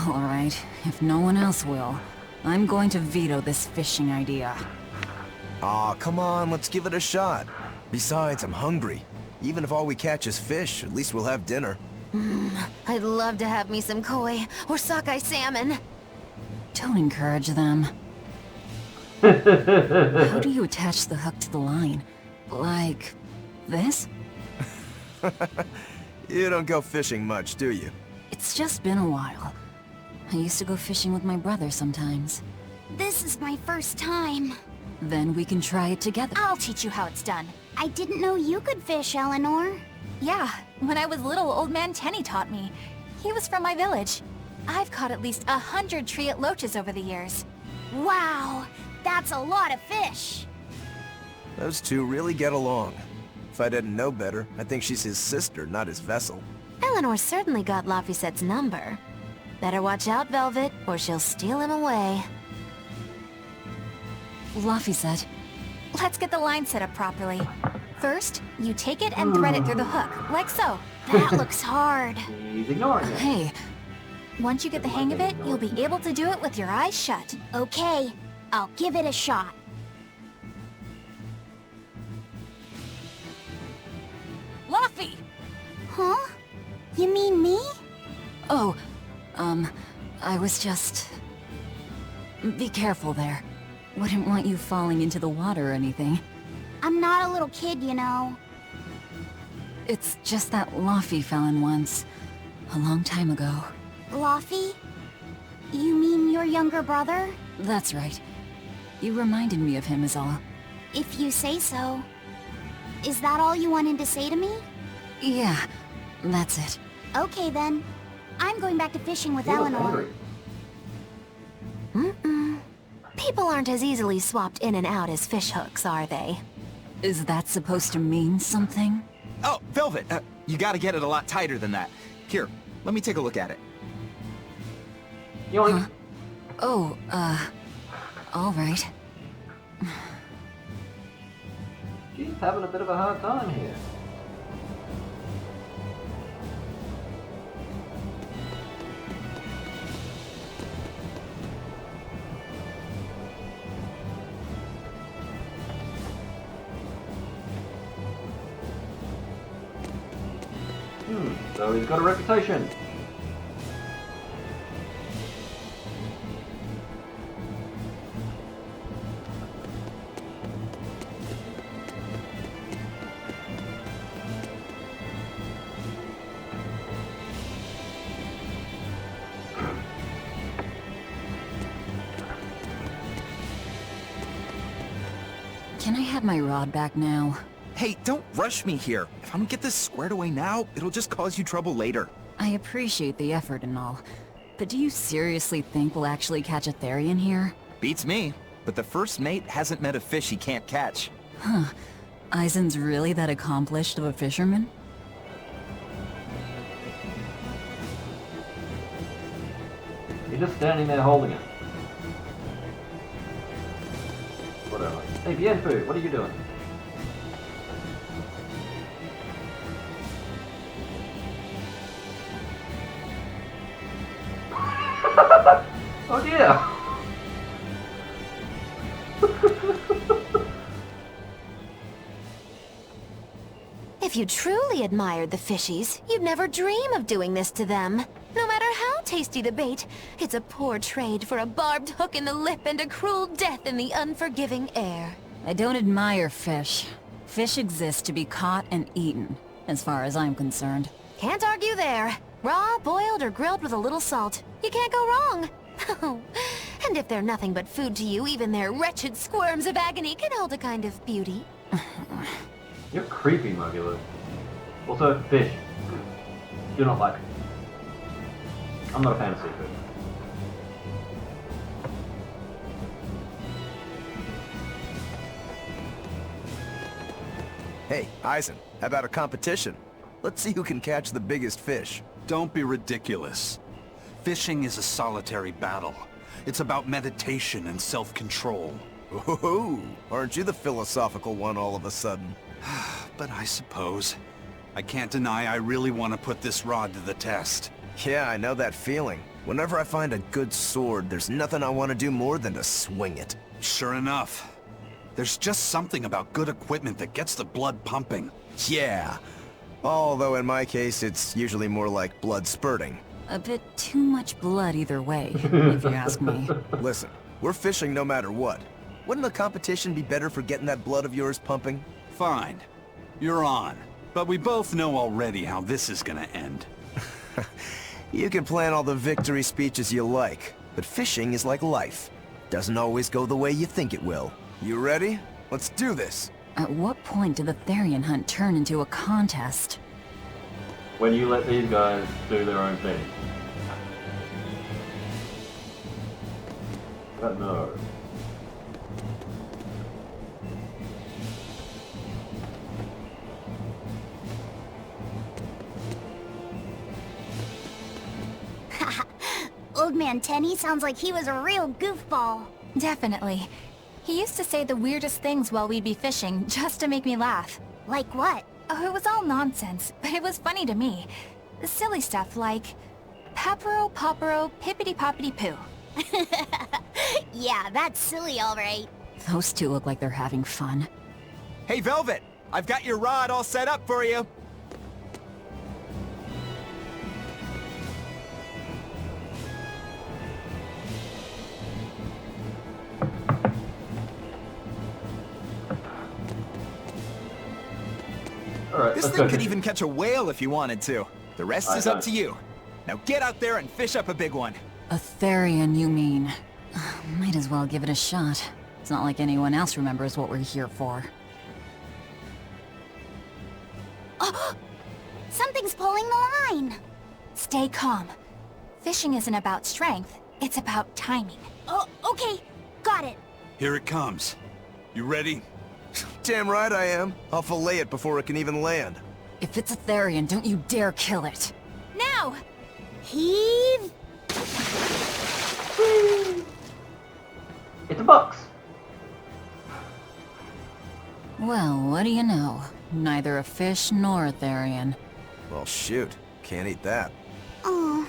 [SPEAKER 5] Alright, if no one else will, I'm going to veto this fishing idea.
[SPEAKER 6] Aw, come on, let's give it a shot. Besides, I'm hungry. Even if all we catch is fish, at least we'll have dinner.
[SPEAKER 7] I'd love to have me some koi or sockeye salmon.
[SPEAKER 5] Don't encourage them. How do you attach the hook to the line? Like... this?
[SPEAKER 6] You don't go fishing much, do you?
[SPEAKER 5] It's just been a while. I used to go fishing with my brother sometimes.
[SPEAKER 3] This is my first time.
[SPEAKER 5] Then we can try it together.
[SPEAKER 4] I'll teach you how it's done.
[SPEAKER 3] I didn't know you could fish, Eleanor.
[SPEAKER 4] Yeah, when I was little, old man Tenny taught me. He was from my village. I've caught at least 100 treat loaches over the years.
[SPEAKER 3] Wow, that's a lot of fish.
[SPEAKER 6] Those two really get along. If I didn't know better, I think she's his sister, not his vessel.
[SPEAKER 7] Eleanor certainly got Laphicette's number. Better watch out, Velvet, or she'll steal him away.
[SPEAKER 5] Laphicette.
[SPEAKER 4] Let's get the line set up properly. First, you take it and thread it through the hook, like so.
[SPEAKER 3] That looks hard.
[SPEAKER 1] He's ignoring it.
[SPEAKER 5] Hey,
[SPEAKER 4] Once you get the hang of it, you'll be able to do it with your eyes shut.
[SPEAKER 3] Okay, I'll give it a shot.
[SPEAKER 4] Laffy!
[SPEAKER 3] Huh? You mean me?
[SPEAKER 5] oh, I was just... Be careful there. Wouldn't want you falling into the water or anything.
[SPEAKER 3] I'm not a little kid, you know.
[SPEAKER 5] It's just that Laffy fell in once. A long time ago.
[SPEAKER 3] Laffy? You mean your younger brother?
[SPEAKER 5] That's right. You reminded me of him is all.
[SPEAKER 3] If you say so. Is that all you wanted to say to me?
[SPEAKER 5] Yeah, that's it.
[SPEAKER 3] Okay then. I'm going back to fishing with
[SPEAKER 1] He looks
[SPEAKER 3] Eleanor.
[SPEAKER 1] hungry.
[SPEAKER 7] People aren't as easily swapped in and out as fish hooks, are they?
[SPEAKER 5] Is that supposed to mean something?
[SPEAKER 13] Oh, Velvet, you gotta get it a lot tighter than that. Here, let me take a look at it.
[SPEAKER 1] Yoink.
[SPEAKER 5] Oh, all right.
[SPEAKER 1] She's having a bit of a hard time here. So he's got a reputation.
[SPEAKER 5] Can I have my rod back now?
[SPEAKER 13] Hey, don't rush me here. If I don't get this squared away now, it'll just cause you trouble later.
[SPEAKER 5] I appreciate the effort and all, but do you seriously think we'll actually catch a Therian here?
[SPEAKER 13] Beats me, but the first mate hasn't met a fish he can't catch.
[SPEAKER 5] Huh. Eisen's really that accomplished of a fisherman?
[SPEAKER 1] You're just standing there holding it. Whatever. Hey, Bienfu, what are you doing? Oh dear!
[SPEAKER 7] If you truly admired the fishies, you'd never dream of doing this to them. No matter how tasty the bait, it's a poor trade for a barbed hook in the lip and a cruel death in the unforgiving air.
[SPEAKER 5] I don't admire fish. Fish exist to be caught and eaten, as far as I'm concerned.
[SPEAKER 7] Can't argue there. Raw, boiled, or grilled with a little salt. You can't go wrong. And if they're nothing but food to you, even their wretched squirms of agony can hold a kind of beauty.
[SPEAKER 1] You're creepy, Mugulu. Also, fish. Do not like it. I'm not a fan of seafood.
[SPEAKER 6] Hey, Eisen, how about a competition? Let's see who can catch the biggest fish.
[SPEAKER 2] Don't be ridiculous. Fishing is a solitary battle. It's about meditation and self-control.
[SPEAKER 6] Ooh, aren't you the philosophical one all of a sudden?
[SPEAKER 2] But I suppose. I can't deny I really want to put this rod to the test.
[SPEAKER 6] Yeah, I know that feeling. Whenever I find a good sword, there's nothing I want to do more than to swing it.
[SPEAKER 2] Sure enough. There's just something about good equipment that gets the blood pumping.
[SPEAKER 6] Yeah. Although in my case, it's usually more like blood spurting.
[SPEAKER 5] A bit too much blood either way, if you ask me.
[SPEAKER 6] Listen, we're fishing no matter what. Wouldn't the competition be better for getting that blood of yours pumping?
[SPEAKER 2] Fine. You're on. But we both know already how this is gonna end.
[SPEAKER 6] You can plan all the victory speeches you like, but fishing is like life. Doesn't always go the way you think it will. You ready? Let's do this!
[SPEAKER 5] At what point did the Therian hunt turn into a contest?
[SPEAKER 1] When you let these guys do their own thing. But no.
[SPEAKER 3] Old Man Tenny sounds like he was a real goofball.
[SPEAKER 4] Definitely. He used to say the weirdest things while we'd be fishing, just to make me laugh.
[SPEAKER 3] Like what?
[SPEAKER 4] Oh, it was all nonsense, but it was funny to me. Silly stuff like... Papero, popero, pippity-poppity-poo.
[SPEAKER 3] Yeah, that's silly, alright.
[SPEAKER 5] Those two look like they're having fun.
[SPEAKER 13] Hey, Velvet! I've got your rod all set up for you!
[SPEAKER 1] Alright,
[SPEAKER 13] This
[SPEAKER 1] let's
[SPEAKER 13] thing
[SPEAKER 1] go.
[SPEAKER 13] could even catch a whale if you wanted to. The rest is up to you. Now get out there and fish up a big one.
[SPEAKER 5] A Therian, you mean? Might as well give it a shot. It's not like anyone else remembers what we're here for.
[SPEAKER 3] Oh! Something's pulling the line!
[SPEAKER 4] Stay calm. Fishing isn't about strength, it's about timing.
[SPEAKER 3] Oh, okay. Got it.
[SPEAKER 2] Here it comes. You ready?
[SPEAKER 6] Damn right I am. I'll fillet it before it can even land.
[SPEAKER 5] If it's a Therian, don't you dare kill it.
[SPEAKER 4] Now!
[SPEAKER 3] Heave!
[SPEAKER 1] It's a box!
[SPEAKER 5] Well, what do you know? Neither a fish nor a Therian.
[SPEAKER 6] Well, shoot. Can't eat that.
[SPEAKER 3] Oh.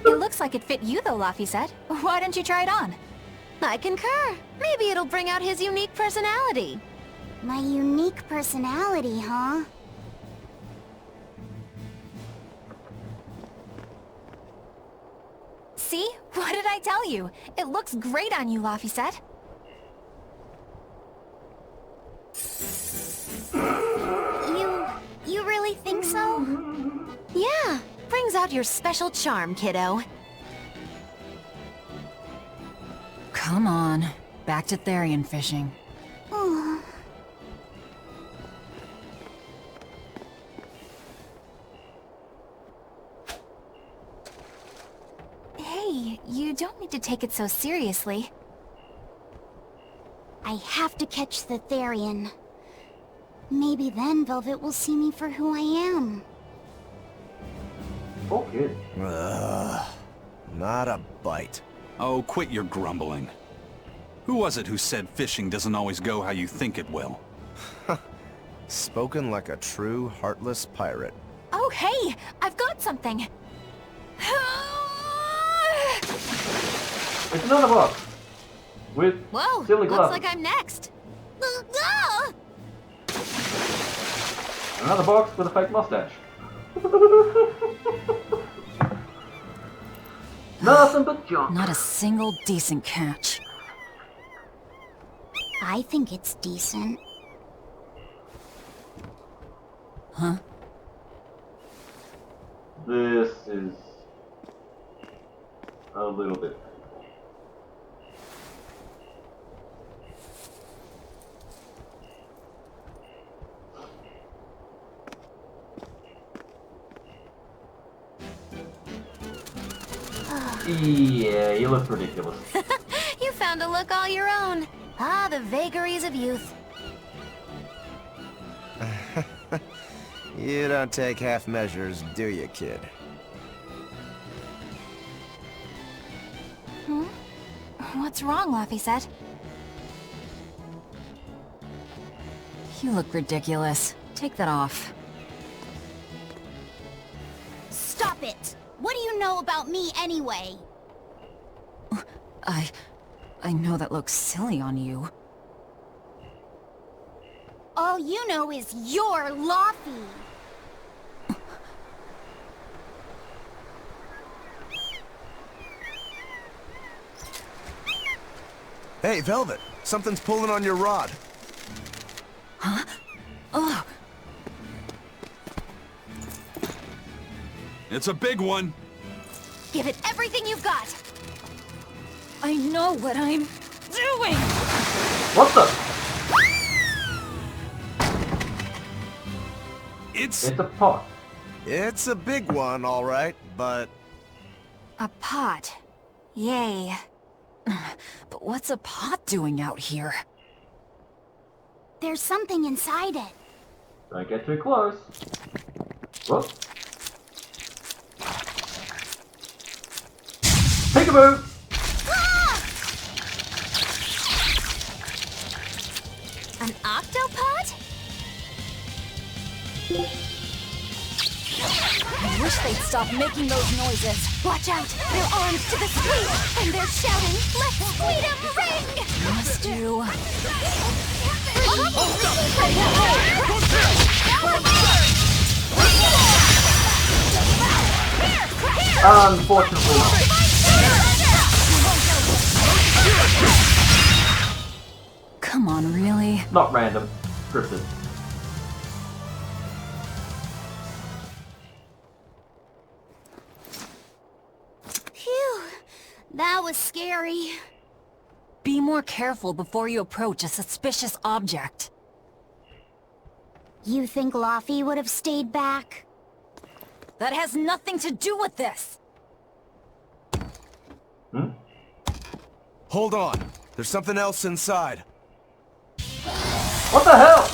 [SPEAKER 4] It looks like it fit you though, Laphicet. Why don't you try it on?
[SPEAKER 7] I concur. Maybe it'll bring out his unique personality.
[SPEAKER 3] My unique personality, huh?
[SPEAKER 4] See? What did I tell you? It looks great on you, Laphicet.
[SPEAKER 3] You really think so?
[SPEAKER 7] Yeah, brings out your special charm, kiddo.
[SPEAKER 5] Come on. Back to Therian fishing.
[SPEAKER 3] Oh.
[SPEAKER 4] Hey, you don't need to take it so seriously.
[SPEAKER 3] I have to catch the Therian. Maybe then Velvet will see me for who I am.
[SPEAKER 1] Oh, good.
[SPEAKER 6] Not a bite.
[SPEAKER 2] Oh, quit your grumbling. Who was it who said fishing doesn't always go how you think it will?
[SPEAKER 6] Spoken like a true, heartless pirate.
[SPEAKER 4] Oh, hey! I've got something!
[SPEAKER 1] It's another box! With
[SPEAKER 7] Whoa,
[SPEAKER 1] silly
[SPEAKER 7] looks
[SPEAKER 1] gloves.
[SPEAKER 7] like I'm next.
[SPEAKER 1] Another box with a fake mustache. Nothing but junk.
[SPEAKER 5] Not a single decent catch.
[SPEAKER 3] I think it's decent.
[SPEAKER 5] Huh?
[SPEAKER 1] This is a little bit. Yeah, you look ridiculous.
[SPEAKER 7] You found a look all your own. Ah, the vagaries of youth.
[SPEAKER 6] You don't take half measures, do you, kid?
[SPEAKER 4] Hmm? What's wrong, Laphicet?
[SPEAKER 5] You look ridiculous. Take that off.
[SPEAKER 3] Stop it! What do you know about me anyway?
[SPEAKER 5] I know that looks silly on you.
[SPEAKER 3] All you know is you're Laufey.
[SPEAKER 6] Hey, Velvet. Something's pulling on your rod.
[SPEAKER 5] Huh? Oh.
[SPEAKER 2] It's a big one.
[SPEAKER 7] Give it everything you've got.
[SPEAKER 5] I know what I'm doing.
[SPEAKER 1] What the?
[SPEAKER 2] It's
[SPEAKER 1] a pot.
[SPEAKER 6] It's a big one, all right, but...
[SPEAKER 4] A pot. Yay.
[SPEAKER 5] But what's a pot doing out here?
[SPEAKER 3] There's something inside it.
[SPEAKER 1] Don't get too close. Whoop. Peekaboo!
[SPEAKER 7] An octopod?
[SPEAKER 4] I wish they'd stop making those noises.
[SPEAKER 7] Watch out! They're armed to the squeak! And they're shouting, "Let's squeak 'em ring!"
[SPEAKER 5] Must do.
[SPEAKER 1] Unfortunately.
[SPEAKER 5] Come on, really?
[SPEAKER 1] Not random. Scripted.
[SPEAKER 3] Phew. That was scary.
[SPEAKER 5] Be more careful before you approach a suspicious object.
[SPEAKER 3] You think Laufey would have stayed back?
[SPEAKER 5] That has nothing to do with this!
[SPEAKER 1] Hmm?
[SPEAKER 6] Hold on. There's something else inside.
[SPEAKER 1] What the hell?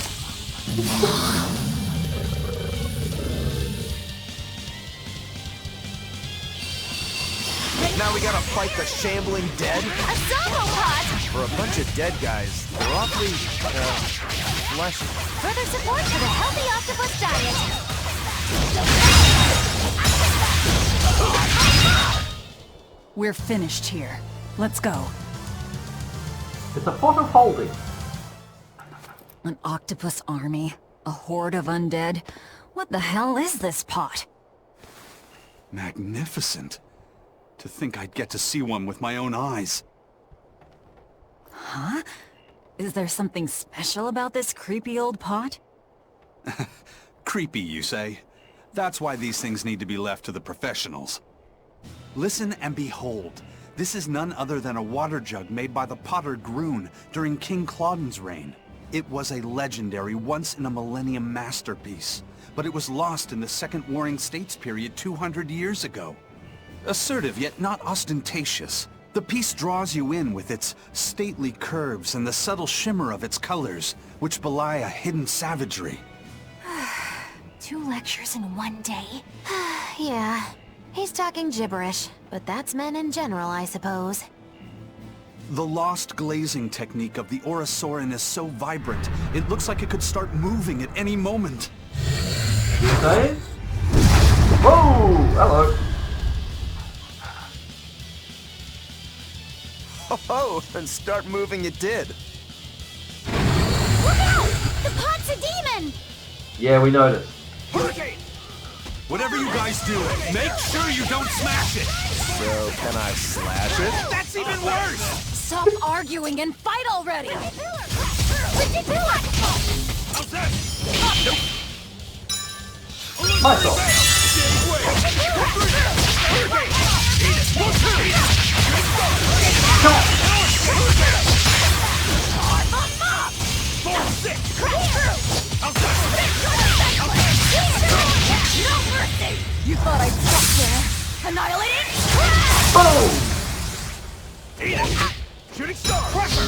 [SPEAKER 6] Now we gotta fight the shambling dead?
[SPEAKER 7] A Zomopod!
[SPEAKER 6] For a bunch of dead guys, they're awfully, fleshy.
[SPEAKER 7] Further support for the healthy octopus diet.
[SPEAKER 5] We're finished here. Let's go.
[SPEAKER 1] It's a pot of holding.
[SPEAKER 5] An octopus army? A horde of undead? What the hell is this pot?
[SPEAKER 2] magnificent. To think I'd get to see one with my own eyes.
[SPEAKER 5] Huh? Is there something special about this creepy old pot?
[SPEAKER 2] Creepy, you say? That's why these things need to be left to the professionals. Listen and behold. This is none other than a water jug made by the potter Groon during King Clauden's reign. It was a legendary, once-in-a-millennium masterpiece, but it was lost in the Second Warring States period 200 years ago. Assertive, yet not ostentatious, the piece draws you in with its stately curves and the subtle shimmer of its colors, which belie a hidden savagery.
[SPEAKER 7] 2 lectures in one day? Yeah, he's talking gibberish, but that's men in general, I suppose.
[SPEAKER 2] The lost glazing technique of the Orosaurin is so vibrant, it looks like it could start moving at any moment.
[SPEAKER 1] You say? Whoa! Hello.
[SPEAKER 6] Oh, and start moving it did.
[SPEAKER 3] Look out! The pot's a demon!
[SPEAKER 1] Yeah, we noticed.
[SPEAKER 2] Hurricane! Whatever you guys do, make sure you don't smash it!
[SPEAKER 6] So, can I slash it?
[SPEAKER 2] That's even worse!
[SPEAKER 4] Stop arguing and fight already!
[SPEAKER 2] How's that?
[SPEAKER 1] My fault.
[SPEAKER 4] You thought I'd stop there? Annihilating?
[SPEAKER 1] Boom!
[SPEAKER 2] Eat it! Shooting star! Crusher!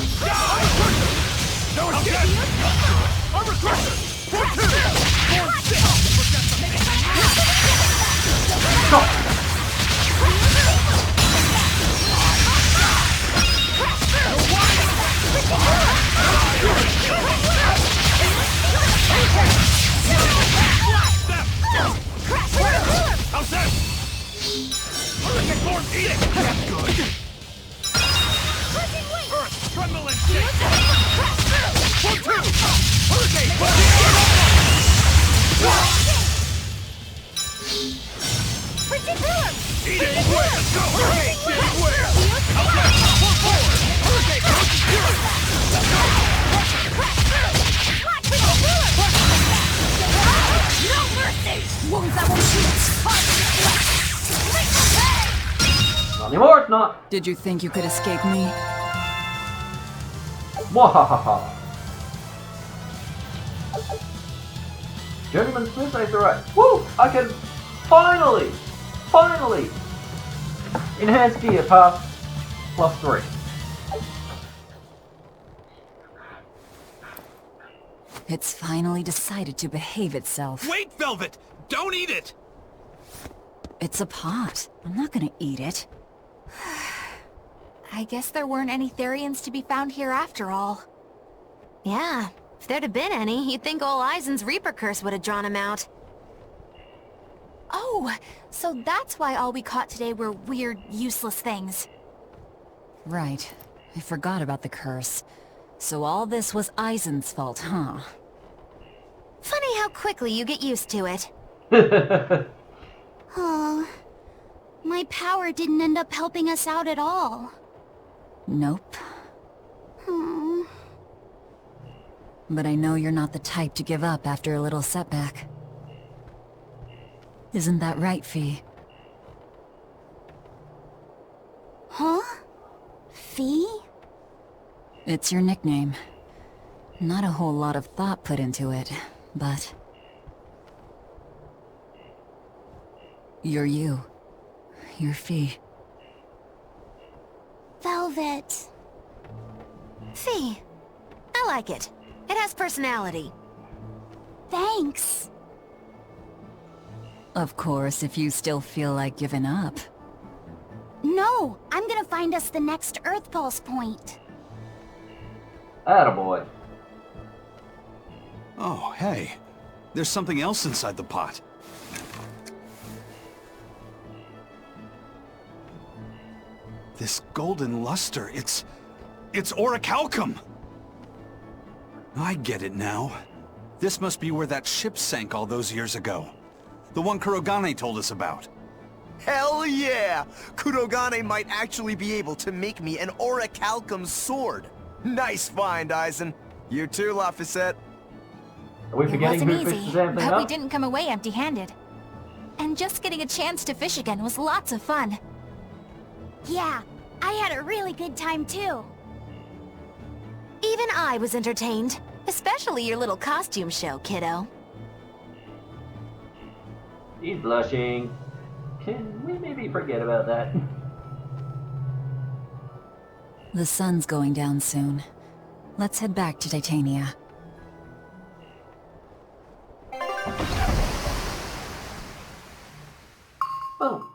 [SPEAKER 2] No escape! Armor crusher! 4-2! 4-6! How's that? Hurricane form, eat it! That's good! Earth, tremble and shake! 1-2! Hurricane,
[SPEAKER 1] Not anymore, it's not.
[SPEAKER 5] Did you think you could escape me?
[SPEAKER 1] Mwahaha. Journeyman Smith is alright. Woo! I can finally enhance gear past +3.
[SPEAKER 5] It's finally decided to behave itself.
[SPEAKER 2] Wait, Velvet! Don't eat it!
[SPEAKER 5] It's a pot. I'm not gonna eat it.
[SPEAKER 4] I guess there weren't any Therians to be found here after all.
[SPEAKER 7] Yeah, if there'd have been any, you'd think ol' Eisen's Reaper curse would have drawn him out.
[SPEAKER 4] Oh, so that's why all we caught today were weird, useless things.
[SPEAKER 5] Right. I forgot about the curse. So all this was Eisen's fault, huh?
[SPEAKER 7] Funny how quickly you get used to it.
[SPEAKER 3] Oh, my power didn't end up helping us out at all.
[SPEAKER 5] Nope.
[SPEAKER 3] Hmm.
[SPEAKER 5] But I know you're not the type to give up after a little setback. Isn't that right, Fee?
[SPEAKER 3] Huh? Fee?
[SPEAKER 5] It's your nickname. Not a whole lot of thought put into it, but... You're you. You're Fee.
[SPEAKER 3] Velvet.
[SPEAKER 7] Fee. I like it. It has personality.
[SPEAKER 3] Thanks.
[SPEAKER 5] Of course, if you still feel like giving up.
[SPEAKER 3] No, I'm gonna find us the next Earthpulse point.
[SPEAKER 1] Attaboy.
[SPEAKER 2] Oh, hey. There's something else inside the pot. This golden luster, it's orichalcum! I get it now. This must be where that ship sank all those years ago. The one Kurogane told us about.
[SPEAKER 6] Hell yeah! Kurogane might actually be able to make me an orichalcum sword. Nice find, Eisen. You too, Laphicet.
[SPEAKER 1] Are we
[SPEAKER 4] It
[SPEAKER 1] forgetting
[SPEAKER 4] wasn't
[SPEAKER 1] who fished
[SPEAKER 4] easy,
[SPEAKER 1] the damn thing
[SPEAKER 4] but we
[SPEAKER 1] up?
[SPEAKER 4] didn't come away empty-handed. And just getting a chance to fish again was lots of fun.
[SPEAKER 3] Yeah, I had a really good time too.
[SPEAKER 7] Even I was entertained. Especially your little costume show, kiddo.
[SPEAKER 1] He's blushing. Can we maybe forget about that?
[SPEAKER 5] The sun's going down soon. Let's head back to Titania.
[SPEAKER 1] Boom.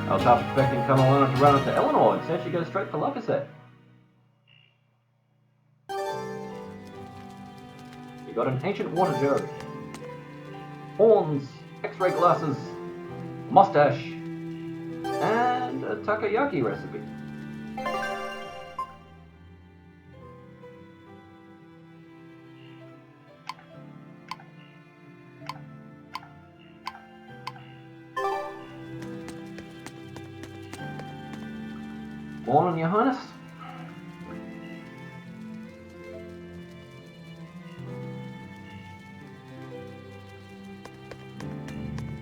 [SPEAKER 1] I was half expecting Carmelina to run up to Eleanor, instead she goes straight for Laphicet. You got an ancient water jug, horns, X-ray glasses, mustache, and a takoyaki recipe. Morning, Your Highness.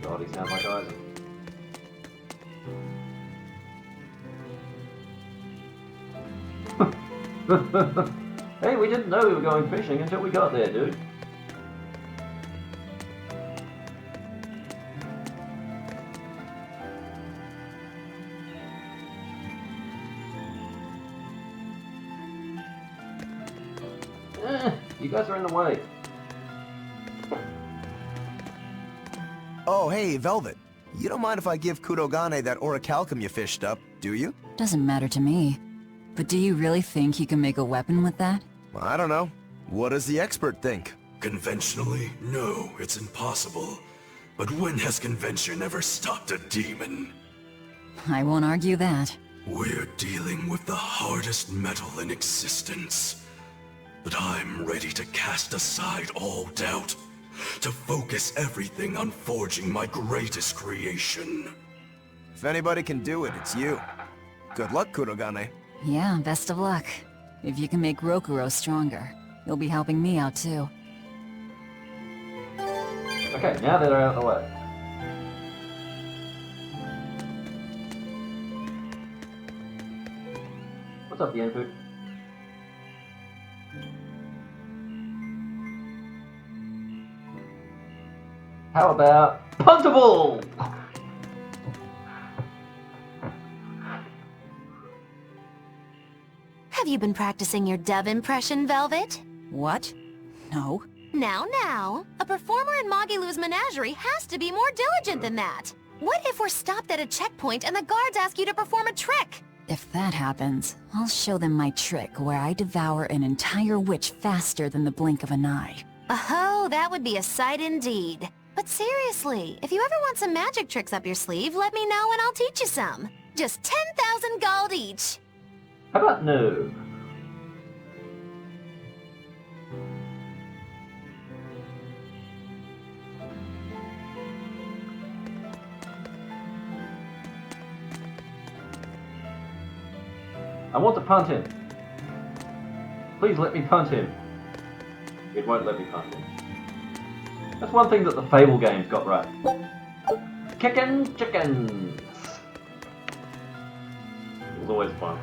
[SPEAKER 1] God, he sounds like Isaac. Hey, we didn't know we were going fishing until we got there, dude. You guys are in the way.
[SPEAKER 6] Oh, hey, Velvet. You don't mind if I give Kurogane that orichalcum you fished up, do you?
[SPEAKER 5] Doesn't matter to me. But do you really think you can make a weapon with that?
[SPEAKER 6] I don't know. What does the expert think?
[SPEAKER 11] Conventionally, no, it's impossible. But when has convention ever stopped a demon?
[SPEAKER 5] I won't argue that.
[SPEAKER 11] We're dealing with the hardest metal in existence. But I'm ready to cast aside all doubt, to focus everything on forging my greatest creation.
[SPEAKER 6] If anybody can do it, it's you. Good luck, Kurogane.
[SPEAKER 5] Yeah, best of luck. If you can make Rokuro stronger, you'll be helping me out too.
[SPEAKER 1] Okay, now that they're out of the way. What's up, Yanfu? How about Puntable?
[SPEAKER 7] Have you been practicing your dove impression, Velvet?
[SPEAKER 5] What? No.
[SPEAKER 7] Now, a performer in Magilu's menagerie has to be more diligent than that. What if we're stopped at a checkpoint and the guards ask you to perform a trick?
[SPEAKER 5] If that happens, I'll show them my trick where I devour an entire witch faster than the blink of an eye.
[SPEAKER 7] Oh, that would be a sight indeed. But seriously, if you ever want some magic tricks up your sleeve, let me know and I'll teach you some. Just 10,000 gold each.
[SPEAKER 1] How about no? I want to punt him. Please let me punt him. It won't let me punt him. That's one thing that the Fable games got right. Kickin' chickens. It was always fun.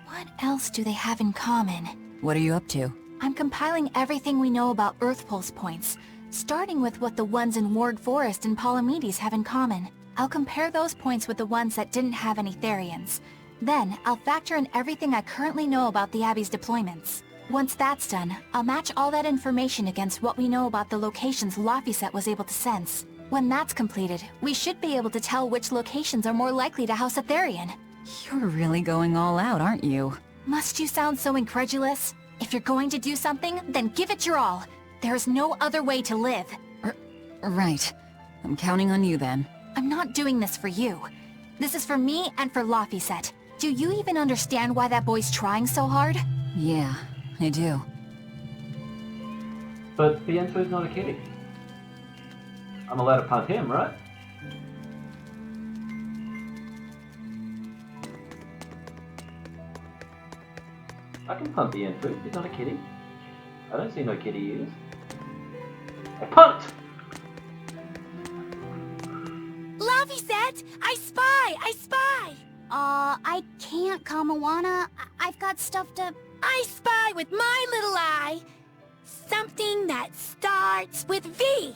[SPEAKER 4] What else do they have in common?
[SPEAKER 5] What are you up to?
[SPEAKER 4] I'm compiling everything we know about Earthpulse points, starting with what the ones in Ward Forest and Palamedes have in common. I'll compare those points with the ones that didn't have any Therians. Then, I'll factor in everything I currently know about the Abbey's deployments. Once that's done, I'll match all that information against what we know about the locations Laphicet was able to sense. When that's completed, we should be able to tell which locations are more likely to house a Therian.
[SPEAKER 5] You're really going all out, aren't you?
[SPEAKER 4] Must you sound so incredulous? If you're going to do something, then give it your all. There's no other way to live.
[SPEAKER 5] Right. I'm counting on you then.
[SPEAKER 4] I'm not doing this for you. This is for me and for Laphicet. Do you even understand why that boy's trying so hard?
[SPEAKER 5] Yeah, I do.
[SPEAKER 1] But Bienfu's not a kitty. I'm allowed to punt him, right? I can punt Bienfu. He's not a kitty. I don't see no kitty ears. A punt!
[SPEAKER 8] Laphicet! I spy!
[SPEAKER 3] I can't, Kamawana. I've got stuff to...
[SPEAKER 8] I spy with my little eye. Something that starts with V.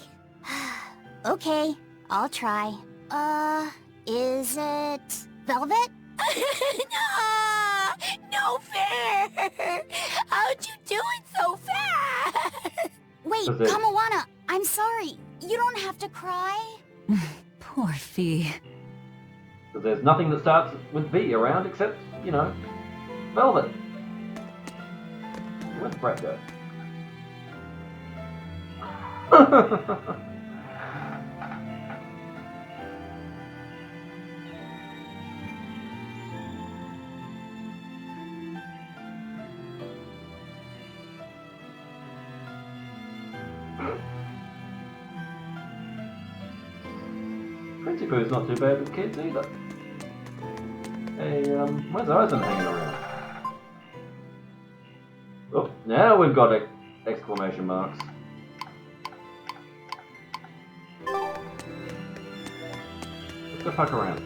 [SPEAKER 3] Okay, I'll try. Is it... Velvet?
[SPEAKER 8] No fair! How'd you do it so fast?
[SPEAKER 3] Wait, Kamawana, I'm sorry. You don't have to cry.
[SPEAKER 5] Poor Fee.
[SPEAKER 1] Because there's nothing that starts with V around except, you know, Velvet. Where'd Brett go? Principal's not too bad with kids either. Hey, where's Eisen hanging around? Oh, now we've got exclamation marks. Let's go fuck around.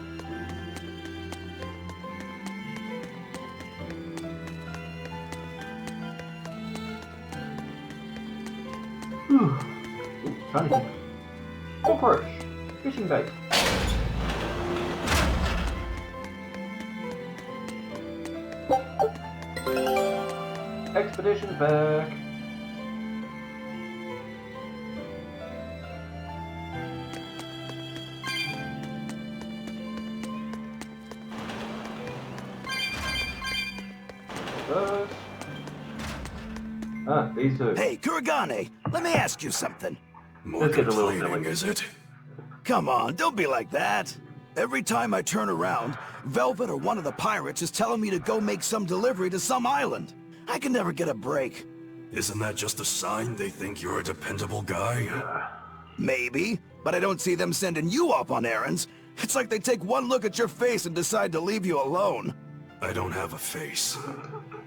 [SPEAKER 1] Ooh, trying to think. Corporate fishing bait. Expedition back. First. Ah, these two.
[SPEAKER 9] Hey, Kuragane, let me ask you something.
[SPEAKER 11] More
[SPEAKER 1] This gets a little
[SPEAKER 11] complaining,
[SPEAKER 1] silly.
[SPEAKER 11] is it?
[SPEAKER 9] Come on, don't be like that. Every time I turn around, Velvet or one of the pirates is telling me to go make some delivery to some island. I can never get a break.
[SPEAKER 11] Isn't that just a sign they think you're a dependable guy?
[SPEAKER 9] Maybe, but I don't see them sending you off on errands. It's like they take one look at your face and decide to leave you alone.
[SPEAKER 11] I don't have a face.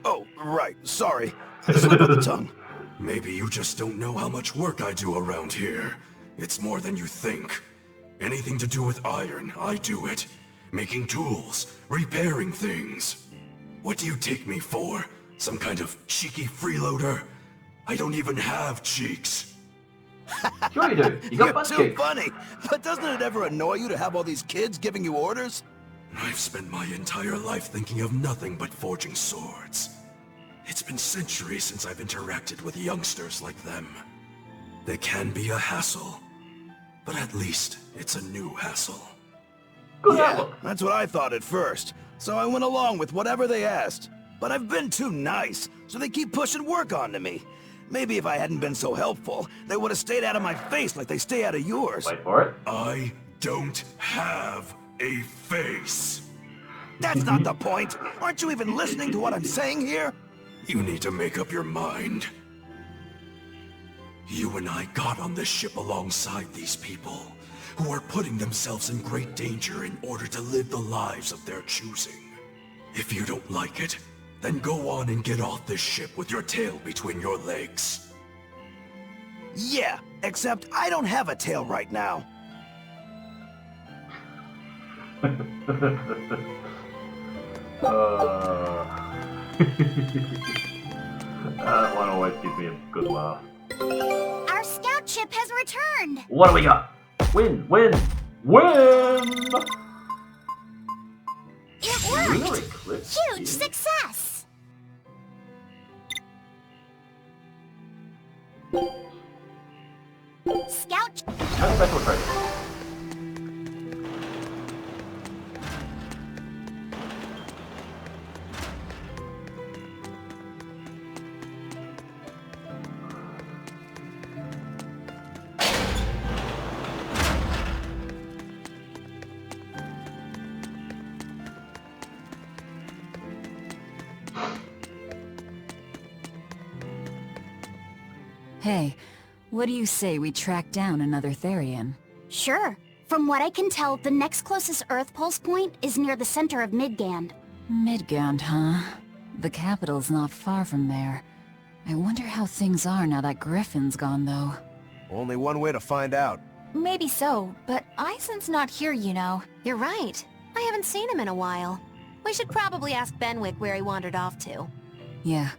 [SPEAKER 9] Oh, right, sorry. Slip of the tongue.
[SPEAKER 11] Maybe you just don't know how much work I do around here. It's more than you think. Anything to do with iron, I do it. Making tools, repairing things. What do you take me for? Some kind of cheeky freeloader? I don't even have cheeks.
[SPEAKER 1] Sure you do. You got
[SPEAKER 9] You're
[SPEAKER 1] butt
[SPEAKER 9] too
[SPEAKER 1] cheeks.
[SPEAKER 9] funny. But doesn't it ever annoy you to have all these kids giving you orders?
[SPEAKER 11] I've spent my entire life thinking of nothing but forging swords. It's been centuries since I've interacted with youngsters like them. They can be a hassle, but at least it's a new hassle.
[SPEAKER 1] Good
[SPEAKER 9] Yeah,
[SPEAKER 1] outlook.
[SPEAKER 9] that's what I thought at first. So I went along with whatever they asked. But I've been too nice, so they keep pushing work onto me. Maybe if I hadn't been so helpful, they would have stayed out of my face like they stay out of yours.
[SPEAKER 1] Wait for it.
[SPEAKER 11] I don't have a face.
[SPEAKER 9] That's not the point. Aren't you even listening to what I'm saying here?
[SPEAKER 11] You need to make up your mind. You and I got on this ship alongside these people, who are putting themselves in great danger in order to live the lives of their choosing. If you don't like it, then go on and get off this ship with your tail between your legs.
[SPEAKER 9] Yeah, except I don't have a tail right now.
[SPEAKER 1] That one always gives me a good laugh.
[SPEAKER 8] Our scout ship has returned.
[SPEAKER 1] What do we got? Win, win, win!
[SPEAKER 8] It
[SPEAKER 1] Lunar
[SPEAKER 8] worked.
[SPEAKER 1] eclipse.
[SPEAKER 8] Huge success. Scout.
[SPEAKER 1] That's special treasure.
[SPEAKER 5] Hey, what do you say we track down another Therian?
[SPEAKER 3] Sure. From what I can tell, the next closest Earthpulse point is near the center of Midgand.
[SPEAKER 5] Midgand, huh? The capital's not far from there. I wonder how things are now that Griffin's gone, though.
[SPEAKER 6] Only one way to find out.
[SPEAKER 4] Maybe so, but Eisen's not here, you know.
[SPEAKER 7] You're right. I haven't seen him in a while. We should probably ask Benwick where he wandered off to.
[SPEAKER 5] Yeah.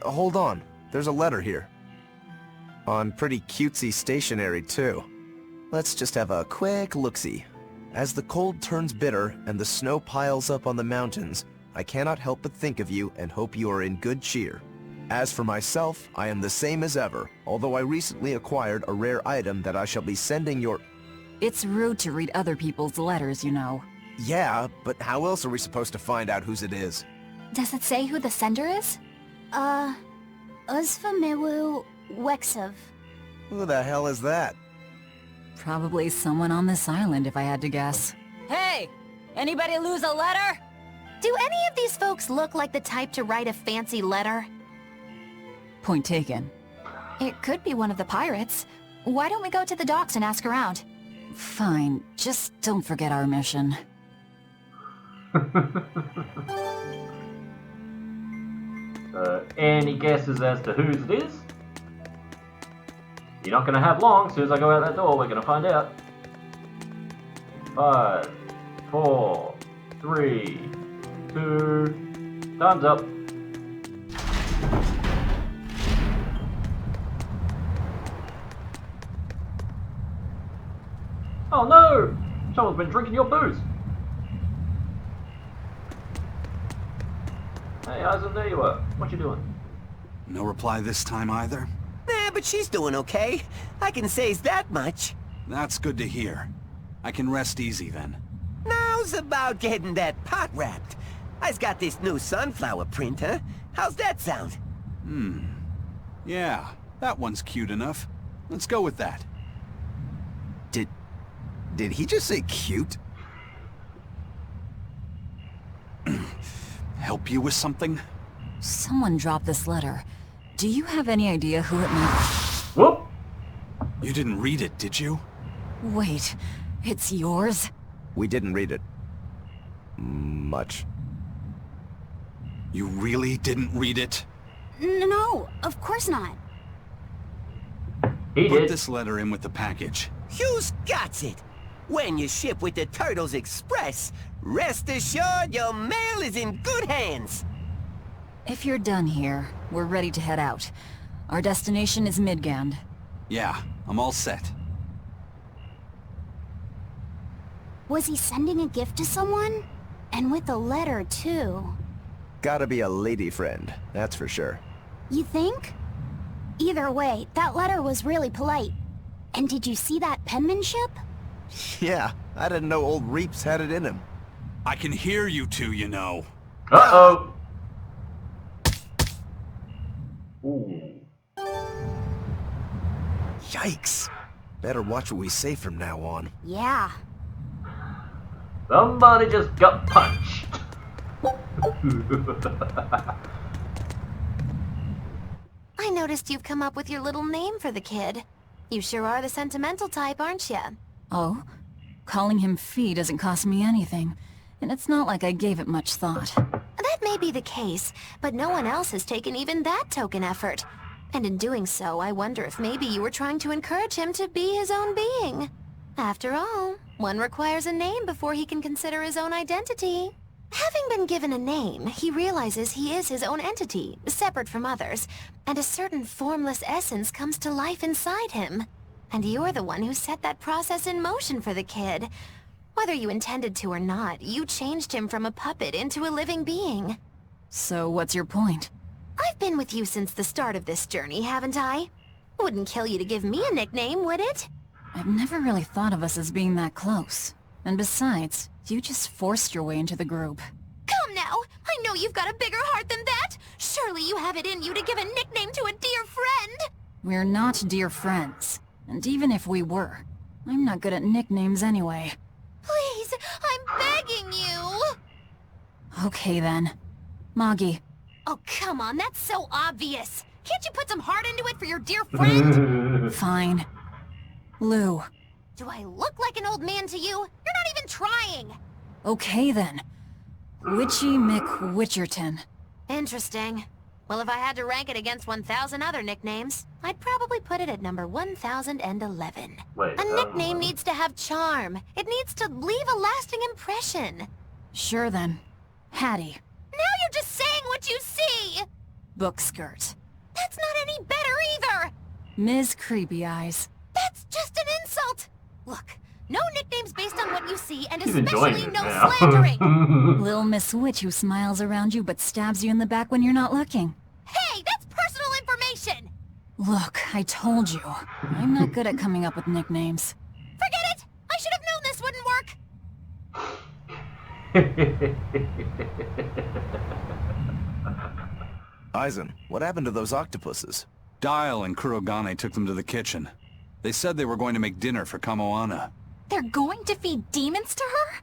[SPEAKER 6] Hold on. There's a letter here. On pretty cutesy stationery, too. Let's just have a quick look-see. As the cold turns bitter and the snow piles up on the mountains, I cannot help but think of you and hope you are in good cheer. As for myself, I am the same as ever, although I recently acquired a rare item that I shall be sending your...
[SPEAKER 5] It's rude to read other people's letters, you know.
[SPEAKER 6] Yeah, but how else are we supposed to find out whose it is?
[SPEAKER 4] Does it say who the sender is?
[SPEAKER 3] Uzfamewu Wexov.
[SPEAKER 6] Who the hell is that?
[SPEAKER 5] Probably someone on this island, if I had to guess. Hey! Anybody lose a letter?
[SPEAKER 7] Do any of these folks look like the type to write a fancy letter?
[SPEAKER 5] Point taken.
[SPEAKER 4] It could be one of the pirates. Why don't we go to the docks and ask around?
[SPEAKER 5] Fine, just don't forget our mission.
[SPEAKER 1] Any guesses as to whose it is? You're not going to have long. As soon as I go out that door, we're going to find out. 5, 4, 3, 2, time's up. Oh no! Someone's been drinking your booze. Hey, Eisen, there you are. What you doing?
[SPEAKER 2] No reply this time either?
[SPEAKER 14] But she's doing okay. I can say's that much.
[SPEAKER 2] That's good to hear. I can rest easy then.
[SPEAKER 14] Now's about getting that pot wrapped. I's got this new sunflower printer. How's that sound?
[SPEAKER 2] Yeah, that one's cute enough. Let's go with that.
[SPEAKER 6] Did he just say cute?
[SPEAKER 2] Help you with something?
[SPEAKER 5] Someone dropped this letter. Do you have any idea who it may be?
[SPEAKER 1] Whoop!
[SPEAKER 2] You didn't read it, did you?
[SPEAKER 5] Wait, it's yours?
[SPEAKER 6] We didn't read it. Much.
[SPEAKER 2] You really didn't read it?
[SPEAKER 15] No, of course not.
[SPEAKER 1] He
[SPEAKER 2] Put
[SPEAKER 1] did.
[SPEAKER 2] this letter in with the package.
[SPEAKER 14] Who's got it? When you ship with the Turtles Express, rest assured your mail is in good hands.
[SPEAKER 5] If you're done here, we're ready to head out. Our destination is Midgand.
[SPEAKER 2] Yeah, I'm all set.
[SPEAKER 15] Was he sending a gift to someone? And with a letter, too.
[SPEAKER 6] Gotta be a lady friend, that's for sure.
[SPEAKER 15] You think? Either way, that letter was really polite. And did you see that penmanship?
[SPEAKER 6] Yeah, I didn't know old Reeps had it in him.
[SPEAKER 2] I can hear you two, you know.
[SPEAKER 1] Uh-oh. Ooh.
[SPEAKER 6] Yikes. Better watch what we say from now on.
[SPEAKER 15] Yeah.
[SPEAKER 1] Somebody just got punched.
[SPEAKER 7] I noticed you've come up with your little name for the kid. You sure are the sentimental type, aren't you?
[SPEAKER 5] Oh? Calling him Fee doesn't cost me anything, and it's not like I gave it much thought.
[SPEAKER 7] That may be the case, but no one else has taken even that token effort. And in doing so, I wonder if maybe you were trying to encourage him to be his own being. After all, one requires a name before he can consider his own identity. Having been given a name, he realizes he is his own entity, separate from others, and a certain formless essence comes to life inside him. And you're the one who set that process in motion for the kid. Whether you intended to or not, you changed him from a puppet into a living being.
[SPEAKER 5] So what's your point?
[SPEAKER 7] I've been with you since the start of this journey, haven't I? Wouldn't kill you to give me a nickname, would it?
[SPEAKER 5] I've never really thought of us as being that close. And besides, you just forced your way into the group.
[SPEAKER 7] Come now! I know you've got a bigger heart than that! Surely you have it in you to give a nickname to a dear friend!
[SPEAKER 5] We're not dear friends. And even if we were, I'm not good at nicknames anyway.
[SPEAKER 7] Please, I'm begging you!
[SPEAKER 5] Okay then. Moggy.
[SPEAKER 7] Oh, come on, that's so obvious! Can't you put some heart into it for your dear friend?
[SPEAKER 5] Fine. Lou.
[SPEAKER 7] Do I look like an old man to you? You're not even trying!
[SPEAKER 5] Okay then. Witchy McWitcherton.
[SPEAKER 7] Interesting. Well, if I had to rank it against 1,000 other nicknames, I'd probably put it at number 1,011.
[SPEAKER 1] Wait,
[SPEAKER 7] a nickname needs to have charm. It needs to leave a lasting impression.
[SPEAKER 5] Sure then. Hattie.
[SPEAKER 7] Now you're just saying what you see!
[SPEAKER 5] Bookskirt.
[SPEAKER 7] That's not any better either!
[SPEAKER 5] Ms. Creepy Eyes.
[SPEAKER 7] That's just an insult! Look, no nicknames based on what you see, and
[SPEAKER 1] He's enjoying
[SPEAKER 7] especially
[SPEAKER 1] it
[SPEAKER 7] no
[SPEAKER 1] now.
[SPEAKER 7] slandering!
[SPEAKER 5] Lil Miss Witch who smiles around you but stabs you in the back when you're not looking.
[SPEAKER 7] Hey, that's personal information!
[SPEAKER 5] Look, I told you. I'm not good at coming up with nicknames.
[SPEAKER 7] Forget it! I should have known this wouldn't work!
[SPEAKER 6] Aizen, what happened to those octopuses?
[SPEAKER 2] Dial and Kurogane took them to the kitchen. They said they were going to make dinner for Kamoana.
[SPEAKER 4] They're going to feed demons to her?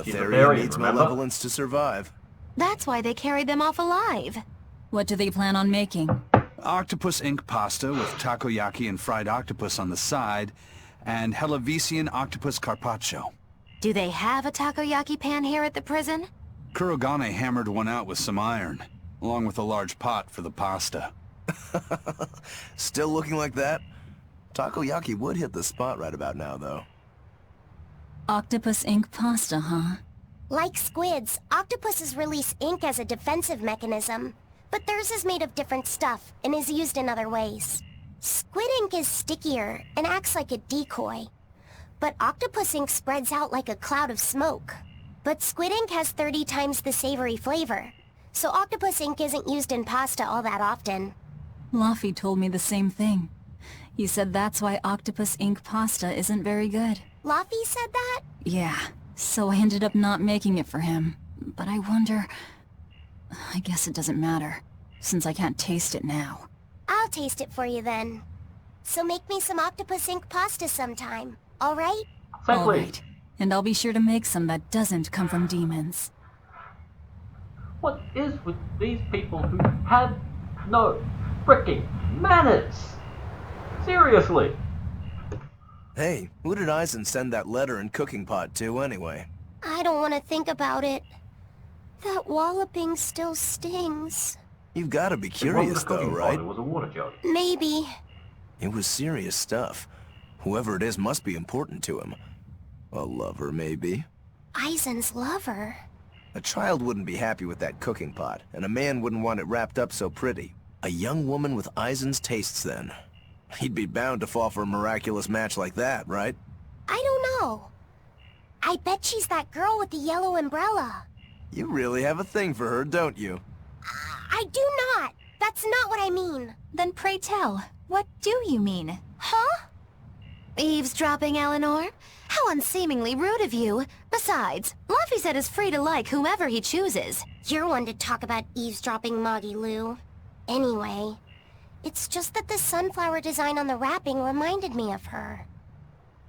[SPEAKER 6] A
[SPEAKER 1] She's a
[SPEAKER 6] Therian
[SPEAKER 1] Therian,
[SPEAKER 6] needs
[SPEAKER 1] remember?
[SPEAKER 6] malevolence to survive.
[SPEAKER 7] That's why they carried them off alive.
[SPEAKER 5] What do they plan on making?
[SPEAKER 2] Octopus ink pasta with takoyaki and fried octopus on the side, and Hellavesian octopus carpaccio.
[SPEAKER 7] Do they have a takoyaki pan here at the prison?
[SPEAKER 2] Kurogane hammered one out with some iron, along with a large pot for the pasta.
[SPEAKER 6] Still looking like that? Takoyaki would hit the spot right about now, though.
[SPEAKER 5] Octopus ink pasta, huh?
[SPEAKER 3] Like squids, octopuses release ink as a defensive mechanism, but theirs is made of different stuff and is used in other ways. Squid ink is stickier and acts like a decoy, but octopus ink spreads out like a cloud of smoke. But squid ink has 30 times the savory flavor, so octopus ink isn't used in pasta all that often.
[SPEAKER 5] Luffy told me the same thing. He said that's why octopus ink pasta isn't very good.
[SPEAKER 3] Luffy said that?
[SPEAKER 5] Yeah, so I ended up not making it for him. But I wonder... I guess it doesn't matter. since I can't taste it now.
[SPEAKER 3] I'll taste it for you then. So make me some octopus ink pasta sometime, alright?
[SPEAKER 5] Alright, and I'll be sure to make some that doesn't come from demons.
[SPEAKER 1] What is with these people who have no freaking manners? Seriously.
[SPEAKER 6] Hey, who did Eisen send that letter and cooking pot to anyway?
[SPEAKER 3] I don't want to think about it. That walloping still stings.
[SPEAKER 6] You've got to be curious though, right?
[SPEAKER 1] It was a water jug.
[SPEAKER 3] Maybe.
[SPEAKER 6] It was serious stuff. Whoever it is must be important to him. A lover, maybe?
[SPEAKER 3] Eisen's lover.
[SPEAKER 6] A child wouldn't be happy with that cooking pot, and a man wouldn't want it wrapped up so pretty. A young woman with Eisen's tastes, then. He'd be bound to fall for a miraculous match like that, right?
[SPEAKER 3] I don't know. I bet she's that girl with the yellow umbrella.
[SPEAKER 6] You really have a thing for her, don't you?
[SPEAKER 3] I do not. That's not what I mean.
[SPEAKER 4] Then pray tell, what do you mean?
[SPEAKER 3] Huh?
[SPEAKER 7] Eavesdropping, Eleanor? How unseemingly rude of you. Besides, Luffy said is free to like whomever he chooses.
[SPEAKER 3] You're one to talk about eavesdropping, Moggy Lou. Anyway, it's just that the sunflower design on the wrapping reminded me of her.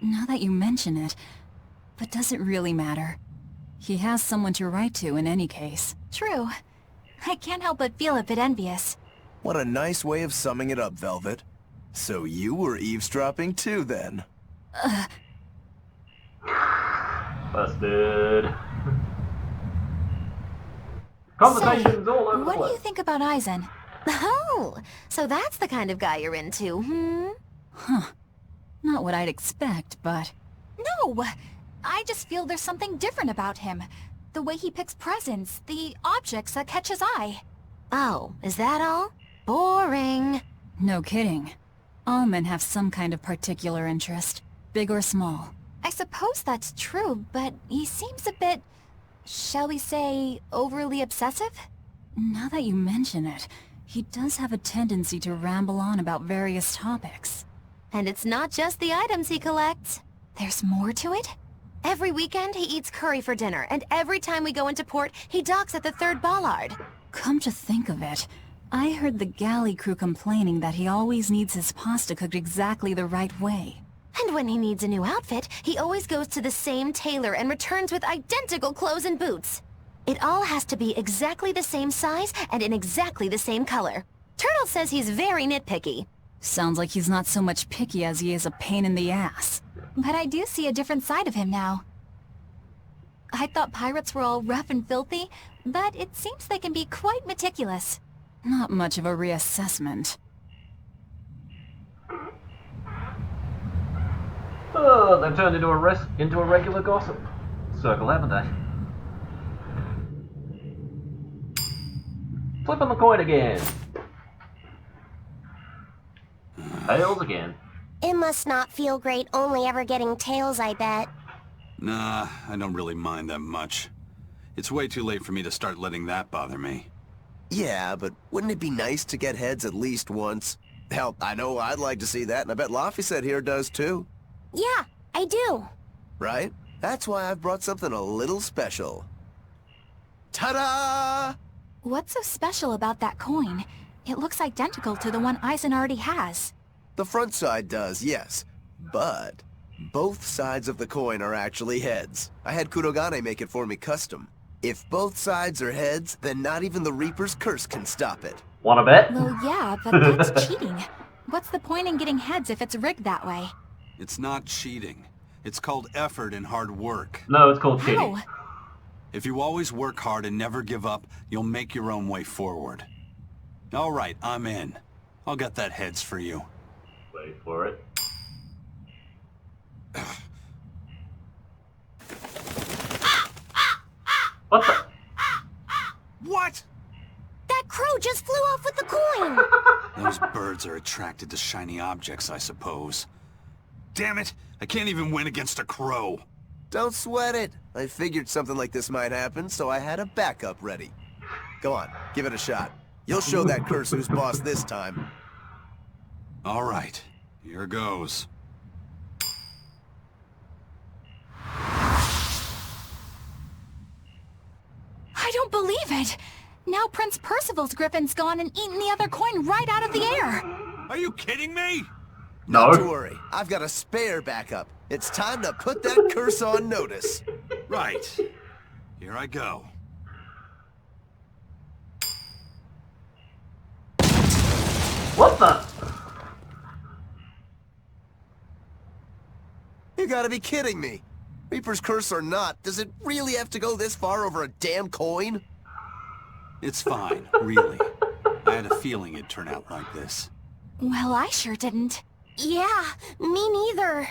[SPEAKER 5] Now that you mention it, but does it really matter? He has someone to write to in any case.
[SPEAKER 4] True. I can't help but feel a bit envious.
[SPEAKER 6] What a nice way of summing it up, Velvet. So you were eavesdropping too, then?
[SPEAKER 1] Busted. Conversation's all over the
[SPEAKER 4] What do
[SPEAKER 1] place.
[SPEAKER 4] you think about Eisen?
[SPEAKER 7] Oh, so that's the kind of guy you're into, hmm?
[SPEAKER 5] Huh. Not what I'd expect, but...
[SPEAKER 4] No! I just feel there's something different about him. The way he picks presents, the objects that catch his eye.
[SPEAKER 7] Oh, is that all? Boring.
[SPEAKER 5] No kidding. All men have some kind of particular interest, big or small.
[SPEAKER 4] I suppose that's true, but he seems a bit... shall we say, overly obsessive?
[SPEAKER 5] Now that you mention it, he does have a tendency to ramble on about various topics.
[SPEAKER 7] And it's not just the items he collects.
[SPEAKER 4] There's more to it?
[SPEAKER 7] Every weekend, he eats curry for dinner, and every time we go into port, he docks at the 3rd bollard.
[SPEAKER 5] Come to think of it, I heard the galley crew complaining that he always needs his pasta cooked exactly the right way.
[SPEAKER 7] And when he needs a new outfit, he always goes to the same tailor and returns with identical clothes and boots. It all has to be exactly the same size and in exactly the same color. Turtle says he's very nitpicky.
[SPEAKER 5] Sounds like he's not so much picky as he is a pain in the ass.
[SPEAKER 4] But I do see a different side of him now. I thought pirates were all rough and filthy, but it seems they can be quite meticulous.
[SPEAKER 5] Not much of a reassessment.
[SPEAKER 1] Oh, they've turned into a regular gossip circle, haven't they? Flipping the coin again. Tails again.
[SPEAKER 3] It must not feel great only ever getting tails, I bet.
[SPEAKER 2] Nah, I don't really mind that much. It's way too late for me to start letting that bother me.
[SPEAKER 6] Yeah, but wouldn't it be nice to get heads at least once? Hell, I know I'd like to see that, and I bet Laffy said here does too.
[SPEAKER 3] Yeah, I do.
[SPEAKER 6] Right? That's why I've brought something a little special. Ta-da!
[SPEAKER 4] What's so special about that coin? It looks identical to the one Eisen already has.
[SPEAKER 6] The front side does, yes. But both sides of the coin are actually heads. I had Kurogane make it for me custom. If both sides are heads, then not even the Reaper's curse can stop it.
[SPEAKER 1] Wanna bet?
[SPEAKER 4] Well, yeah, but that's cheating. What's the point in getting heads if it's rigged that way?
[SPEAKER 2] It's not cheating. It's called effort and hard work.
[SPEAKER 1] No, it's called cheating.
[SPEAKER 4] How?
[SPEAKER 2] If you always work hard and never give up, you'll make your own way forward. All right, I'm in. I'll get that heads for you.
[SPEAKER 1] Wait for it. What the?
[SPEAKER 2] What?
[SPEAKER 3] That crow just flew off with the coin!
[SPEAKER 2] Those birds are attracted to shiny objects, I suppose. Damn it! I can't even win against a crow.
[SPEAKER 6] Don't sweat it. I figured something like this might happen, so I had a backup ready. Go on, give it a shot. You'll show that curse who's boss this time.
[SPEAKER 2] All right, here goes.
[SPEAKER 4] I don't believe it! Now Prince Percival's griffin's gone and eaten the other coin right out of the air.
[SPEAKER 2] Are you kidding me?
[SPEAKER 1] No.
[SPEAKER 6] Not to worry. I've got a spare backup. It's time to put that curse on notice.
[SPEAKER 2] Right. Here I go.
[SPEAKER 1] What the?
[SPEAKER 6] You gotta be kidding me. Reaper's curse or not, does it really have to go this far over a damn coin?
[SPEAKER 2] It's fine, really. I had a feeling it'd turn out like this.
[SPEAKER 4] Well, I sure didn't.
[SPEAKER 3] Yeah, me neither.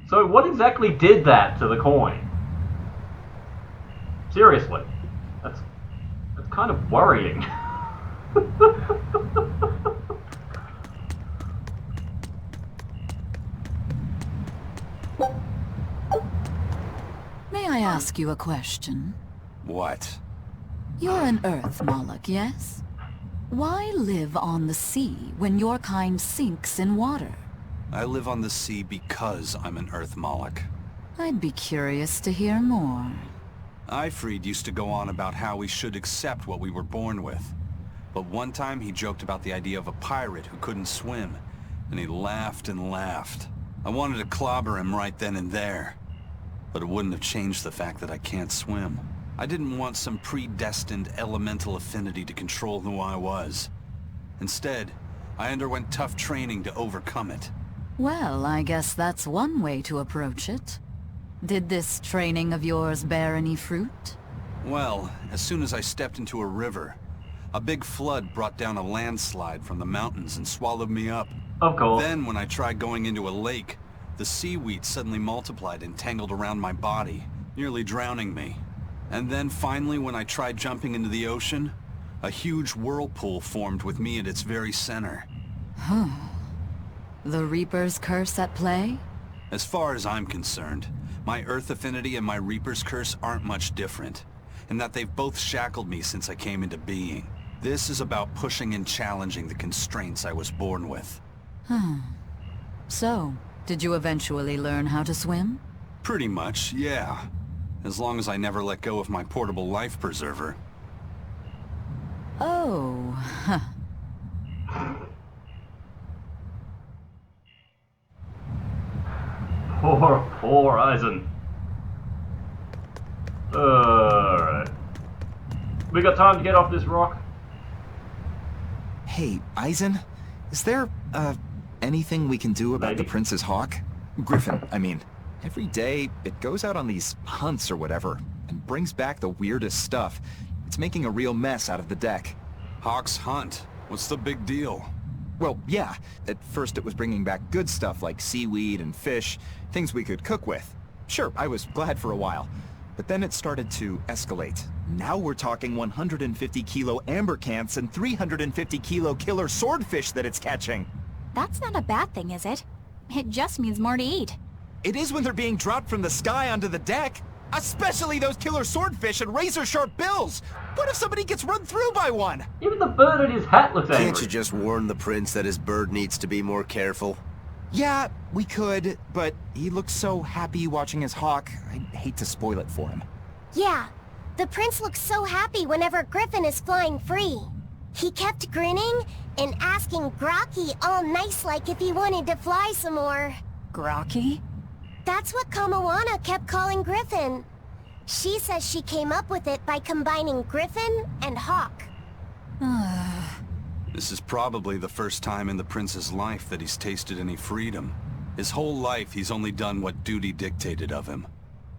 [SPEAKER 1] So what exactly did that to the coin? Seriously. That's kind of worrying.
[SPEAKER 5] May I ask you a question?
[SPEAKER 2] What?
[SPEAKER 5] You're an Earth Moloch, yes? Why live on the sea when your kind sinks in water?
[SPEAKER 2] I live on the sea because I'm an Earth Moloch.
[SPEAKER 5] I'd be curious to hear more.
[SPEAKER 2] Ifrid used to go on about how we should accept what we were born with. But one time he joked about the idea of a pirate who couldn't swim, and he laughed and laughed. I wanted to clobber him right then and there, but it wouldn't have changed the fact that I can't swim. I didn't want some predestined elemental affinity to control who I was. Instead, I underwent tough training to overcome it.
[SPEAKER 5] Well, I guess that's one way to approach it. Did this training of yours bear any fruit?
[SPEAKER 2] Well, as soon as I stepped into a river, a big flood brought down a landslide from the mountains and swallowed me up.
[SPEAKER 1] Of course.
[SPEAKER 2] Then, when I tried going into a lake, the seaweed suddenly multiplied and tangled around my body, nearly drowning me. And then finally, when I tried jumping into the ocean, a huge whirlpool formed with me at its very center.
[SPEAKER 5] Huh. The Reaper's curse at play?
[SPEAKER 2] As far as I'm concerned, my Earth affinity and my Reaper's curse aren't much different, in that they've both shackled me since I came into being. This is about pushing and challenging the constraints I was born with.
[SPEAKER 5] So, did you eventually learn how to swim?
[SPEAKER 2] Pretty much, yeah. As long as I never let go of my portable life preserver.
[SPEAKER 5] Oh, huh.
[SPEAKER 1] Poor Eisen. Alright. We got time to get off this rock?
[SPEAKER 13] Hey, Eisen, is there, anything we can do about the Prince's hawk? Griffin, I mean. Every day, it goes out on these hunts or whatever, and brings back the weirdest stuff. It's making a real mess out of the deck.
[SPEAKER 2] Hawk's hunt? What's the big deal?
[SPEAKER 13] Well, yeah. At first it was bringing back good stuff like seaweed and fish, things we could cook with. Sure, I was glad for a while. But then it started to escalate. Now we're talking 150 kilo amber cants and 350 kilo killer swordfish that it's catching.
[SPEAKER 4] That's not a bad thing, is it? It just means more to eat.
[SPEAKER 13] It is when they're being dropped from the sky onto the deck. Especially those killer swordfish and razor-sharp bills. What if somebody gets run through by one?
[SPEAKER 1] Even the bird in his hat looks angry.
[SPEAKER 6] Can't you just warn the prince that his bird needs to be more careful?
[SPEAKER 13] Yeah, we could, but he looks so happy watching his hawk. I'd hate to spoil it for him.
[SPEAKER 3] Yeah, the prince looks so happy whenever Griffin is flying free. He kept grinning and asking Grocky all nice-like if he wanted to fly some more.
[SPEAKER 5] Grocky?
[SPEAKER 3] That's what Kamawana kept calling Griffin. She says she came up with it by combining Griffin and Hawk.
[SPEAKER 2] This is probably the first time in the prince's life that he's tasted any freedom. His whole life he's only done what duty dictated of him.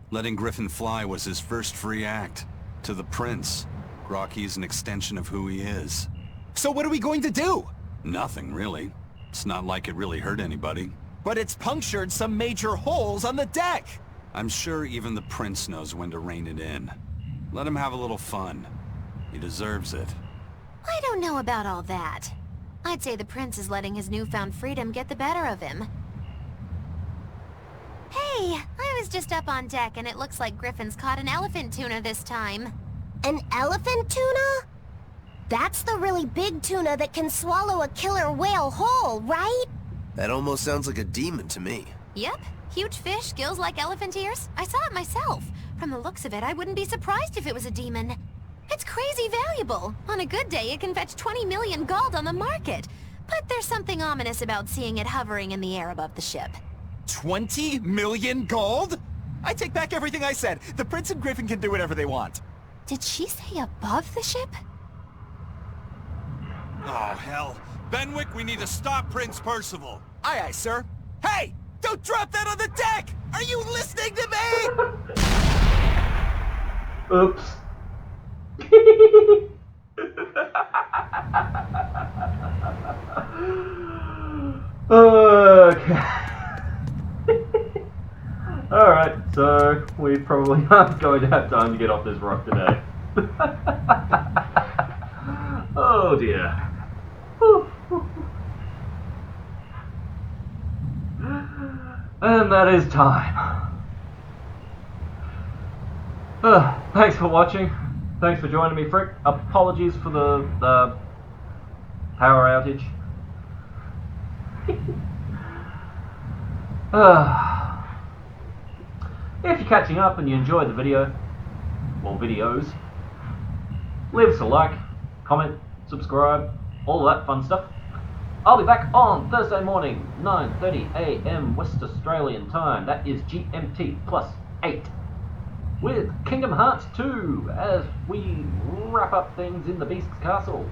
[SPEAKER 2] Letting Griffin fly was his first free act. To the prince, Grocky is an extension of who he is.
[SPEAKER 13] So what are we going to do?
[SPEAKER 2] Nothing, really. It's not like it really hurt anybody.
[SPEAKER 13] But it's punctured some major holes on the deck!
[SPEAKER 2] I'm sure even the prince knows when to rein it in. Let him have a little fun. He deserves it.
[SPEAKER 7] I don't know about all that. I'd say the prince is letting his newfound freedom get the better of him. Hey, I was just up on deck and it looks like Griffin's caught an elephant tuna this time.
[SPEAKER 3] An elephant tuna? That's the really big tuna that can swallow a killer whale whole, right?
[SPEAKER 6] That almost sounds like a demon to me.
[SPEAKER 7] Yep, huge fish, gills like elephant ears. I saw it myself. From the looks of it, I wouldn't be surprised if it was a demon. It's crazy valuable. On a good day, it can fetch 20 million gold on the market. But there's something ominous about seeing it hovering in the air above the ship.
[SPEAKER 13] 20 million gold? I take back everything I said. The Prince and Griffin can do whatever they want.
[SPEAKER 7] Did she say above the ship?
[SPEAKER 2] Oh, hell. Benwick, we need to stop Prince Percival.
[SPEAKER 13] Aye, aye, sir. Hey! Don't drop that on the deck! Are you listening to me?
[SPEAKER 1] Oops. Okay. Alright, so we probably aren't going to have time to get off this rock today. Oh dear. And that is time. Thanks for watching. Thanks for joining me, Frick. Apologies for the power outage. If you're catching up and you enjoyed the video, or videos, leave us a like, comment, subscribe, all that fun stuff. I'll be back on Thursday morning, 9:30 AM West Australian time. That is GMT +8. With Kingdom Hearts 2 as we wrap up things in the Beast's Castle.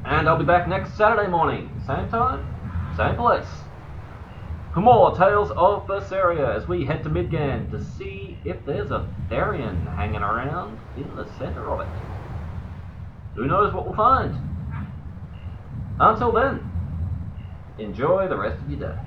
[SPEAKER 1] And I'll be back next Saturday morning, same time, same place, for more Tales of Berseria as we head to Midgard to see if there's a Therian hanging around in the center of it. Who knows what we'll find? Until then, enjoy the rest of your day.